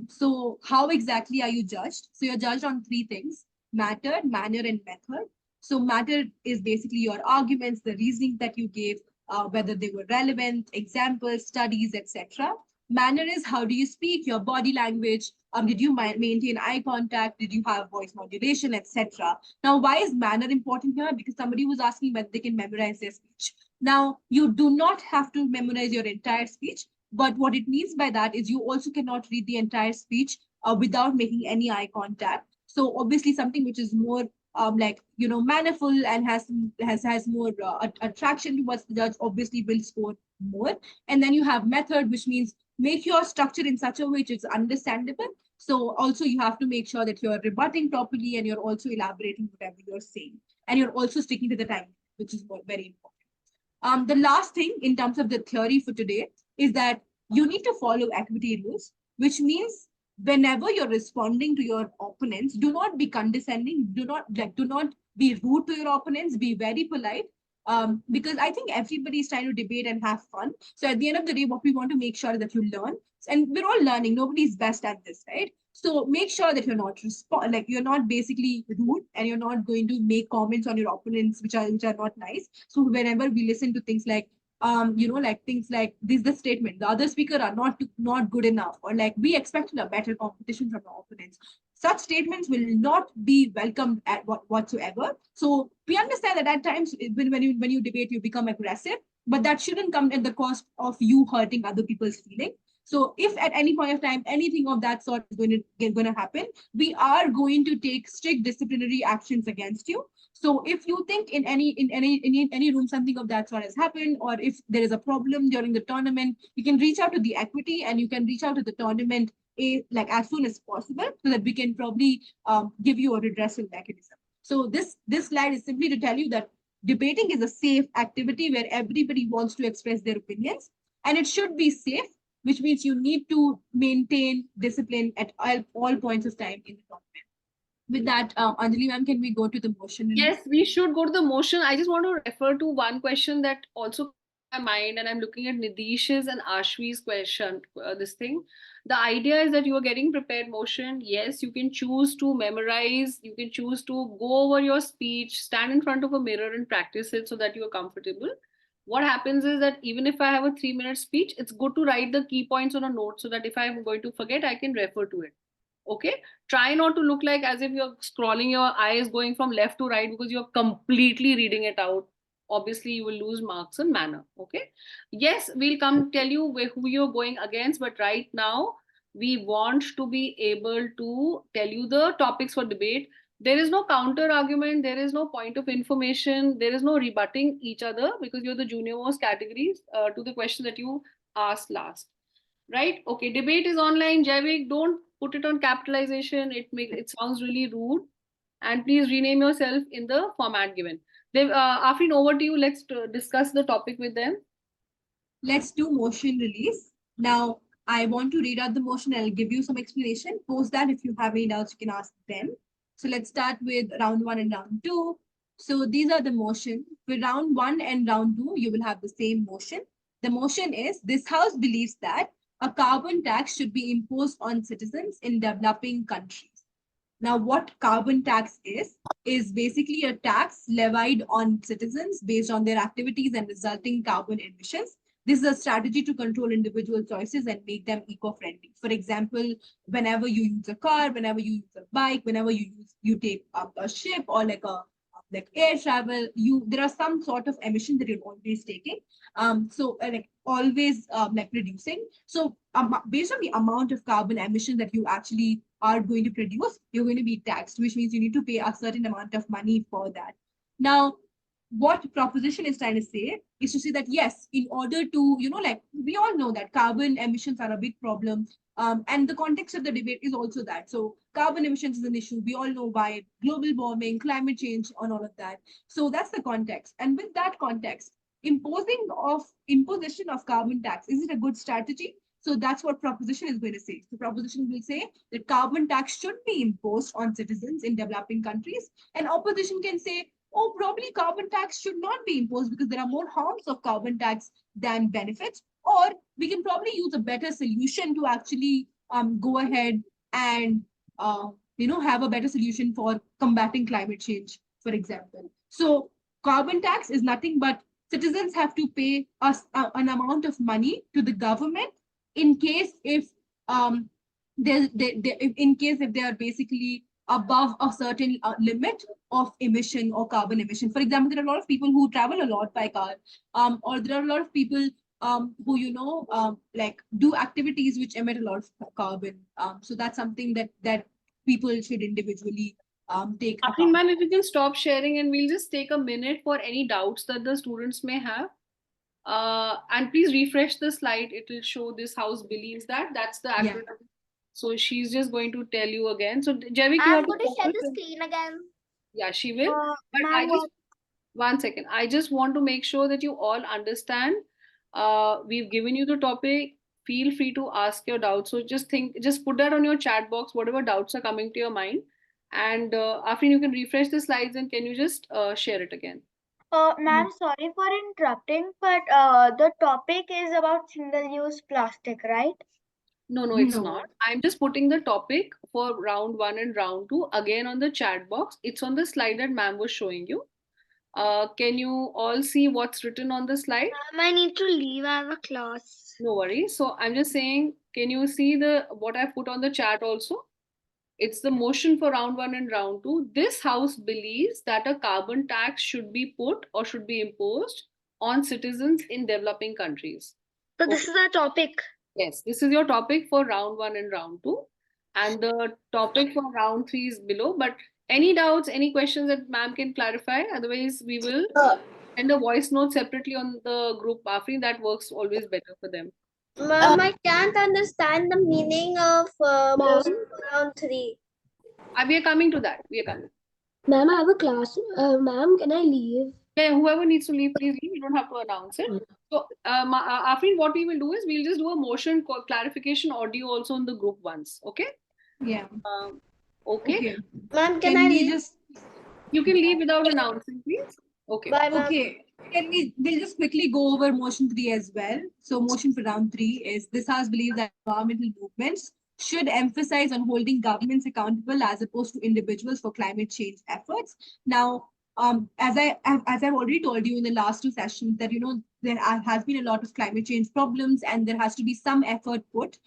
So how exactly are you judged? So you're judged on 3 things: matter, manner, and method. So matter is basically your arguments, the reasoning that you gave, whether they were relevant, examples, studies, etc. Manner is how do you speak, your body language, did you maintain eye contact, did you have voice modulation, etc. Now, why is manner important here? Because somebody was asking whether they can memorize their speech. Now, you do not have to memorize your entire speech, But what it means by that is you also cannot read the entire speech without making any eye contact. So obviously something which is more like mannerful and has more attraction towards the judge obviously will score more. And then you have method, which means make your structure in such a way which is understandable. So also you have to make sure that you're rebutting properly and you're also elaborating whatever you're saying, and you're also sticking to the time, which is very important. The last thing in terms of the theory for today is that you need to follow equity rules, which means whenever you're responding to your opponents, do not be condescending, do not be rude to your opponents, be very polite. Because I think everybody is trying to debate and have fun. So at the end of the day, what we want to make sure that you learn, and we're all learning. Nobody's best at this, right? So make sure that you're not you're not basically rude, and you're not going to make comments on your opponents which are not nice. So whenever we listen to things like like things like this, the statement, the other speaker are not good enough, or like we expected a better competition from our opponents. Such statements will not be welcomed at whatsoever. So we understand that at times when you debate, you become aggressive, but that shouldn't come at the cost of you hurting other people's feelings. So if at any point of time anything of that sort is going to happen, we are going to take strict disciplinary actions against you. So if you think in any room something of that sort has happened, or if there is a problem during the tournament, you can reach out to the equity and you can reach out to the tournament like as soon as possible, so that we can probably give you a redressal mechanism. So this slide is simply to tell you that debating is a safe activity where everybody wants to express their opinions, and it should be safe, which means you need to maintain discipline at all points of time in the tournament. With that, Anjali ma'am, can we go to the motion? Yes, we should go to the motion. I just want to refer to one question that also came to my mind, and I'm looking at Nidish's and Ashvi's question. This thing, the idea is that you are getting prepared motion. Yes, you can choose to memorize. You can choose to go over your speech, stand in front of a mirror and practice it so that you are comfortable. What happens is that even if I have a 3 minute speech, it's good to write the key points on a note so that if I'm going to forget, I can refer to it. Okay, try not to look like as if you're scrolling your eyes going from left to right because you're completely reading it out. Obviously you will lose marks in manner. Okay, yes, we'll come tell you who you're going against, but right now we want to be able to tell you the topics for debate. There is no counter argument, there is no point of information, there is no rebutting each other because you're the junior most categories to the question that you asked last. Right? Okay, debate is online. Javik, don't put it on capitalization. It sounds really rude. And please rename yourself in the format given. Afrin, over to you. Let's discuss the topic with them. Let's do motion release. Now, I want to read out the motion. I'll give you some explanation. Post that if you have any doubts, you can ask them. So let's start with round 1 and round 2. So these are the motion. For round 1 and round 2, you will have the same motion. The motion is, this house believes that a carbon tax should be imposed on citizens in developing countries. Now, what carbon tax is basically a tax levied on citizens based on their activities and resulting carbon emissions. This is a strategy to control individual choices and make them eco-friendly. For example, whenever you use a car, whenever you use a bike, whenever you take a ship or like air travel, there are some sort of emission that you're always taking. So like always like reducing. So based on the amount of carbon emission that you actually are going to produce, you're going to be taxed, which means you need to pay a certain amount of money for that. Now, what proposition is trying to say is to say that yes, in order to, like we all know that carbon emissions are a big problem. And the context of the debate is also that. So carbon emissions is an issue. We all know why: global warming, climate change, and all of that. So that's the context. And with that context, imposition of carbon tax, is it a good strategy? So that's what proposition is going to say. So proposition will say that carbon tax should be imposed on citizens in developing countries. And opposition can say, oh, probably carbon tax should not be imposed because there are more harms of carbon tax than benefits. Or we can probably use a better solution to actually go ahead and have a better solution for combating climate change, for example. So carbon tax is nothing but citizens have to pay us an amount of money to the government in case if if they are basically above a certain limit of emission or carbon emission. For example, there are a lot of people who travel a lot by car, or there are a lot of people who like do activities which emit a lot of carbon. So that's something that people should individually take Afrin, account. ma'am, if you can stop sharing and we'll just take a minute for any doubts that the students may have. And please refresh the slide. It will show this house believes that. That's the Yeah. acronym. So she's just going to tell you again. So Javik, you I'm have going to share focus the on- screen again. Yeah, she will. But Ma'am, I just one second. I just want to make sure that you all understand. We've given you the topic. Feel free to ask your doubts. So just put that on your chat box, whatever doubts are coming to your mind. And Afrin, you can refresh the slides and can you just share it again? Ma'am, sorry for interrupting, but the topic is about single-use plastic, right? No, it's No. not. I'm just putting the topic for round 1 and round 2 again on the chat box. It's on the slide that ma'am was showing you. Can you all see what's written on the slide? Ma'am, I need to leave. I have a class. No worries. So I'm just saying, can you see what I put on the chat also? It's the motion for round 1 and round 2. This house believes that a carbon tax should be put or should be imposed on citizens in developing countries. So this is our topic. Yes, this is your topic for round 1 and round 2. And the topic for round 3 is below. But any doubts, any questions that ma'am can clarify? Otherwise, we will send a voice note separately on the group, Afrin. That works always better for them. Ma'am, I can't understand the meaning of motion round 3. We are coming to that. We are coming. Ma'am, I have a class. Ma'am, can I leave? Yeah, whoever needs to leave, please leave. You don't have to announce it. So, Afrin, what we will do is we'll just do a motion clarification audio also in the group once. Okay? Yeah. Okay. Okay. Ma'am, Can can I we leave? just You can leave without announcing, please. Okay. Bye, ma'am. Okay, we'll just quickly go over motion 3 as well. So motion for round 3 is this house believes that environmental movements should emphasize on holding governments accountable as opposed to individuals for climate change efforts. Now, as I've already told you in the last 2 sessions that there has been a lot of climate change problems and there has to be some effort put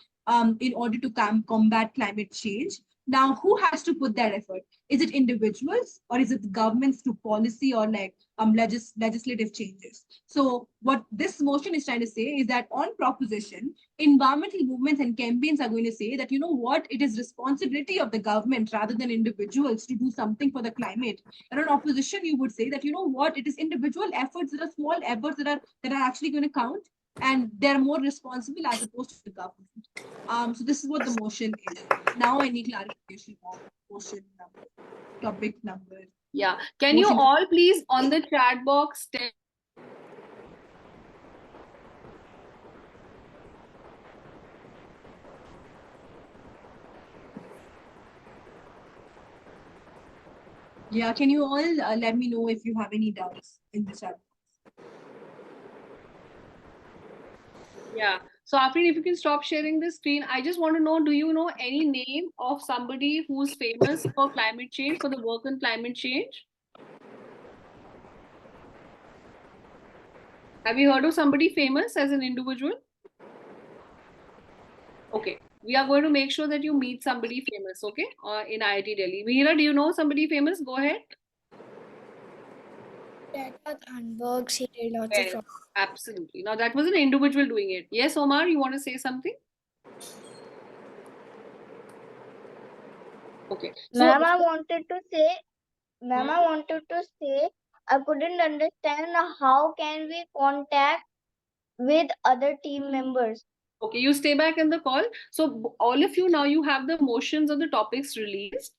in order to combat climate change. Now, who has to put that effort? Is it individuals or is it the governments through policy or like legislative changes? So what this motion is trying to say is that on proposition, environmental movements and campaigns are going to say that it is responsibility of the government rather than individuals to do something for the climate. And on opposition, you would say that it is individual efforts that are small efforts that are actually going to count and they're more responsible as opposed to the government. So this is what the motion is. Now I need clarification of motion number, topic number. Yeah. Can you Motion- all please on the chat box tell Yeah, can you all let me know if you have any doubts in the chat? Yeah. So Afrin, if you can stop sharing the screen, I just want to know, do you know any name of somebody who's famous for climate change, for the work on climate change? Have you heard of somebody famous as an individual? Okay. We are going to make sure that you meet somebody famous, okay? In IIT Delhi. Mihira, do you know somebody famous? Go ahead. Greta Thunberg, she did lots Yes, absolutely. Now that was an individual doing it. Yes, Omar, you want to say something? Okay. So Ma'am, I wanted to say, I couldn't understand how can we contact with other team members. okay, you stay back in the call. So all of you now, you have the motions of the topics released.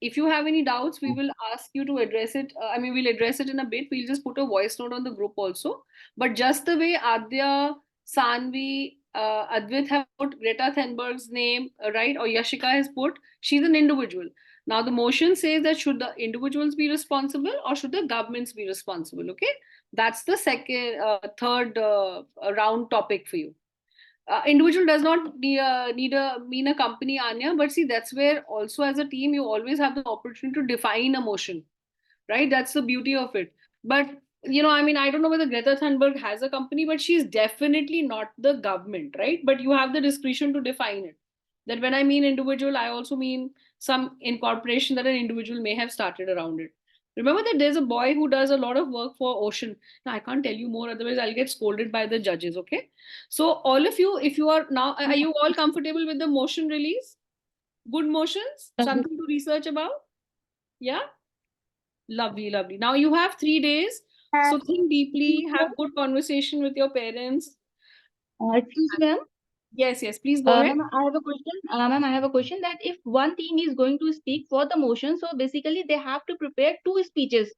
If you have any doubts, we will ask you to address it. We'll address it in a bit. We'll just put a voice note on the group also. But just the way Adya, Sanvi, Advait have put Greta Thunberg's name, right? Or Yashika has put, she's an individual. Now the motion says that should the individuals be responsible or should the governments be responsible? Okay, that's the third round topic for you. Individual does not mean a company, Anya, but see, that's where also as a team you always have the opportunity to define a motion, right? That's the beauty of it. But I don't know whether Greta Thunberg has a company, but she's definitely not the government, right? But you have the discretion to define it. That when I mean individual, I also mean some incorporation that an individual may have started around it. Remember that there's a boy who does a lot of work for Ocean. Now, I can't tell you more, otherwise I'll get scolded by the judges, okay? So all of you, if you are now, are you all comfortable with the motion release? Good motions? Something to research about? Yeah? Lovely, lovely. Now you have 3 days. So think deeply, have good conversation with your parents. Excuse me, ma'am. Yes, yes, please go ahead. Ma'am, I have a question. Ma'am, I have a question that if one team is going to speak for the motion, so basically they have to prepare two speeches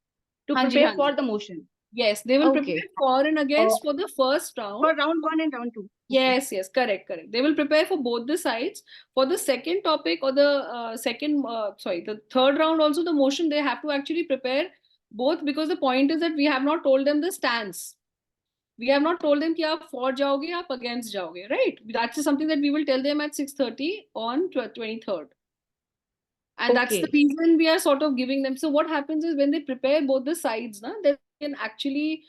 to Hanji, prepare hanji. for the motion. Yes, they will prepare Okay. for and against for the first round. For round 1 and round 2. Yes, yes, correct, correct. They will prepare for both the sides. For the second topic or the the third round also, the motion, they have to actually prepare both, because the point is that we have not told them the stance. We have not told them कि आप for जाओगे, आप against जाओगे, right? That's something that we will tell them at 6:30 on 23rd. And that's the Okay. reason we are sort of giving them. So what happens is when they prepare both the sides, na, they can actually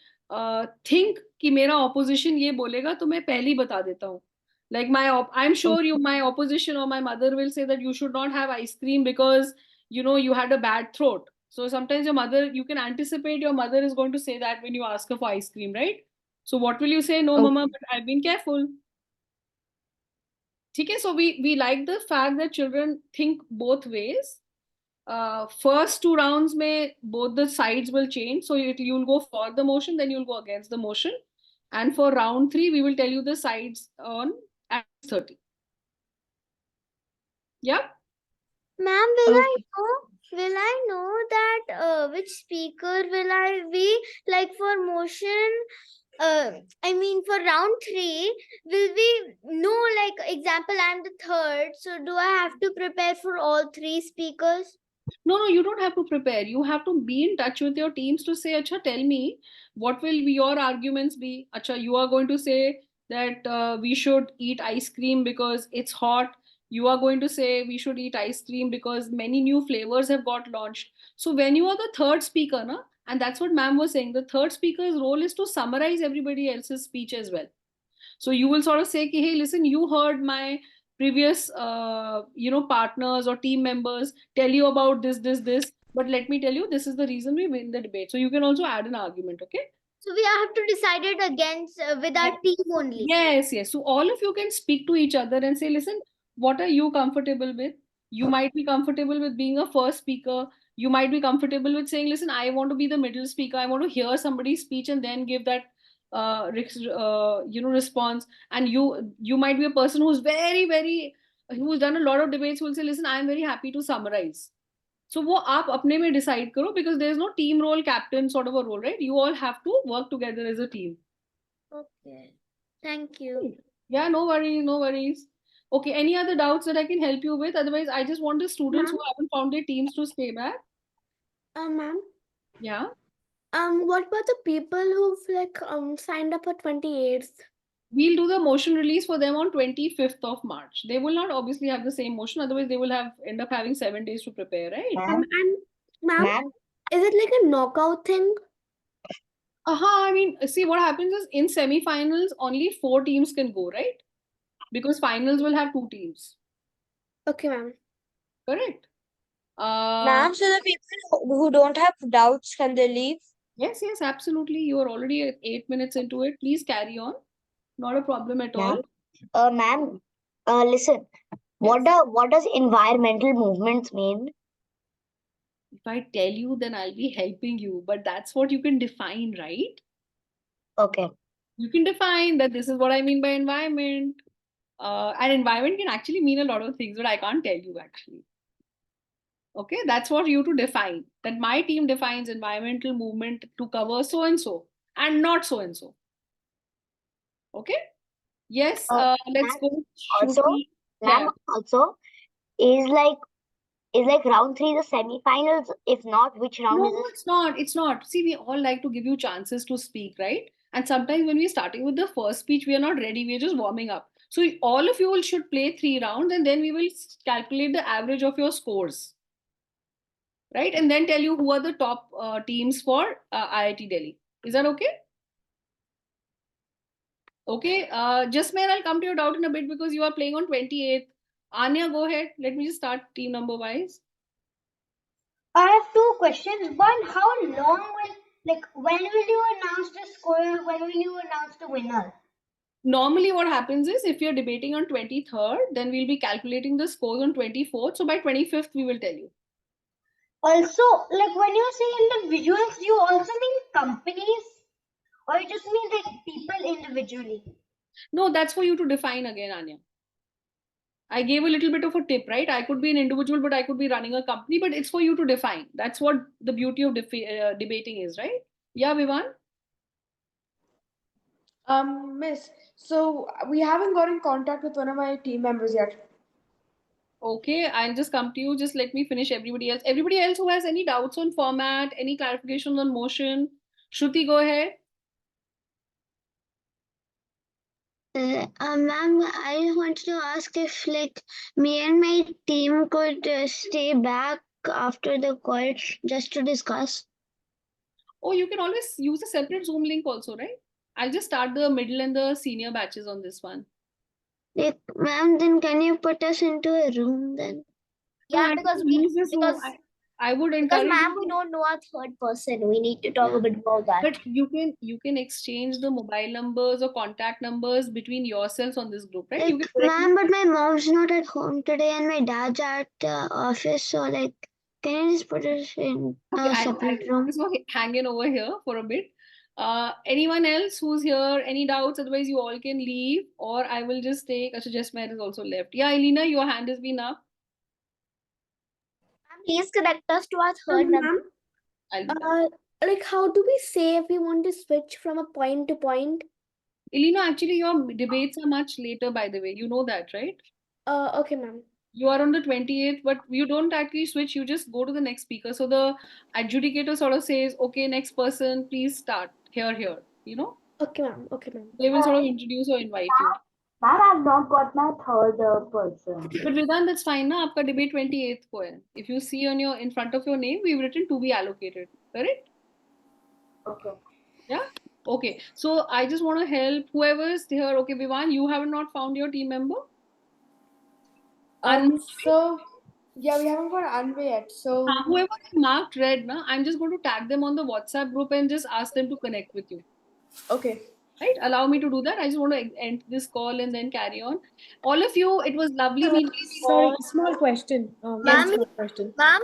think कि मेरा opposition ये बोलेगा तो मैं पहले ही बता देता हूँ. Like I'm sure my opposition or my mother will say that you should not have ice cream because you had a bad throat. So sometimes you can anticipate your mother is going to say that when you ask her for ice cream, right? So what will you say? No, mama, but I've been careful. Okay, so we like the fact that children think both ways. First 2 rounds may both the sides will change. So you'll go for the motion, then you'll go against the motion. And for round 3, we will tell you the sides on at 30. Yeah. Ma'am, will I know that which speaker will I be? Like for motion, I mean for round 3, will we know, like example, I'm the third, so do I have to prepare for all 3 speakers? No, you don't have to prepare. You have to be in touch with your teams to say, Acha, tell me, what will your arguments be? Acha, you are going to say that we should eat ice cream because it's hot. You are going to say we should eat ice cream because many new flavors have got launched. So when you are the third speaker, na, and that's what ma'am was saying, the third speaker's role is to summarize everybody else's speech as well. So you will sort of say, hey, listen, you heard my previous partners or team members tell you about this, but let me tell you, this is the reason we win the debate. So you can also add an argument. Okay. So we have to decide it against with our team only. Yes, yes. So all of you can speak to each other and say, listen, what are you comfortable with? You might be comfortable with being a first speaker. You might be comfortable with saying, listen, I want to be the middle speaker. I want to hear somebody's speech and then give that response. And you might be a person who's who's done a lot of debates, who will say, listen, I am very happy to summarize. So वो आप अपने में decide करो, because there is no team role, captain sort of a role, right? You all have to work together as a team. Okay. Thank you. Yeah, no worries, no worries. Okay, any other doubts that I can help you with? Otherwise, I just want the students who haven't found their teams to stay back. Ma'am. Yeah. What about the people who've signed up for 28th? We'll do the motion release for them on 25th of March. They will not obviously have the same motion, otherwise they will end up having 7 days to prepare, right? And ma'am, is it like a knockout thing? I mean, see, what happens is in semi-finals, only 4 teams can go, right? Because finals will have 2 teams. Okay, ma'am. Correct. Ma'am, so the people who don't have doubts, can they leave? Yes, yes, absolutely. You are already at 8 minutes into it. Please carry on. Not a problem at all. Ma'am, listen. What does environmental movements mean? If I tell you, then I'll be helping you. But that's what you can define, right? Okay. You can define that this is what I mean by environment. And environment can actually mean a lot of things, but I can't tell you actually. Okay, that's what you to define. That my team defines environmental movement to cover so and not so and so. Okay. Yes. Let's go. Also, ma'am, also is like round 3 the semi-finals? If not, which round is No, it? it's not. It's not. See, we all like to give you chances to speak, right? And sometimes when we're starting with the first speech, we are not ready. We're just warming up. So all of you should play 3 rounds, and then we will calculate the average of your scores, right? And then tell you who are the top teams for IIT Delhi. Is that okay? Okay. Jasmine, I'll come to your doubt in a bit because you are playing on 28th. Anya, go ahead. Let me just start team number wise. I have two questions. One, how long when will you announce the score? When will you announce the winner? Normally what happens is if you're debating on 23rd, then we'll be calculating the scores on 24th. So by 25th, we will tell you. Also, when you say individuals, do you also mean companies? Or you just mean people individually? No, that's for you to define again, Anya. I gave a little bit of a tip, right? I could be an individual, but I could be running a company, but it's for you to define. That's what the beauty of debating is, right? Yeah, Vivan? Miss, so we haven't got in contact with one of my team members yet. Okay, I'll just come to you. Just let me finish everybody else. Everybody else who has any doubts on format, any clarifications on motion? Shruti, go ahead. Ma'am, I wanted to ask if me and my team could stay back after the call just to discuss. Oh, you can always use a separate Zoom link also, right? I'll just start the middle and the senior batches on this one. Ma'am, then can you put us into a room then? No, because I would because encourage ma'am, you we to- don't know our third person. We need to talk a bit about that. But you can exchange the mobile numbers or contact numbers between yourselves on this group, right? You can directly- Ma'am, but my mom's not at home today and my dad's at the office, so can you just put us in Okay, a separate room? just hang in over here for a bit. Anyone else who's here? Any doubts? Otherwise, you all can leave, or I will just take. Asha Jasmeer is also left. Yeah, Elena, your hand has been up. Please connect us to our third number. I'll do that. How do we say if we want to switch from a point to point? Elena, actually, your debates are much later, by the way. You know that, right? Okay, ma'am. You are on the 28th, but you don't actually switch. You just go to the next speaker. So the adjudicator sort of says, okay, next person, please start here, you know? Okay, ma'am. Okay, ma'am. They will sort of introduce or invite you. Ma'am, I've not got my third person. But Vedant, that's fine, na? Aapka debate 28th ko hai. If you see in front of your name, we've written to be allocated. Correct? Okay. Yeah? Okay. So I just want to help whoever's here. Okay, Vivan, you have not found your team member? So yeah, we haven't got Anve yet. So Whoever is marked red, na, I'm just going to tag them on the WhatsApp group and just ask them to connect with you. okay. Right? Allow me to do that. I just want to end this call and then carry on. All of you, it was lovely meeting you Sorry, all. small question. Yes, Small question. Ma'am,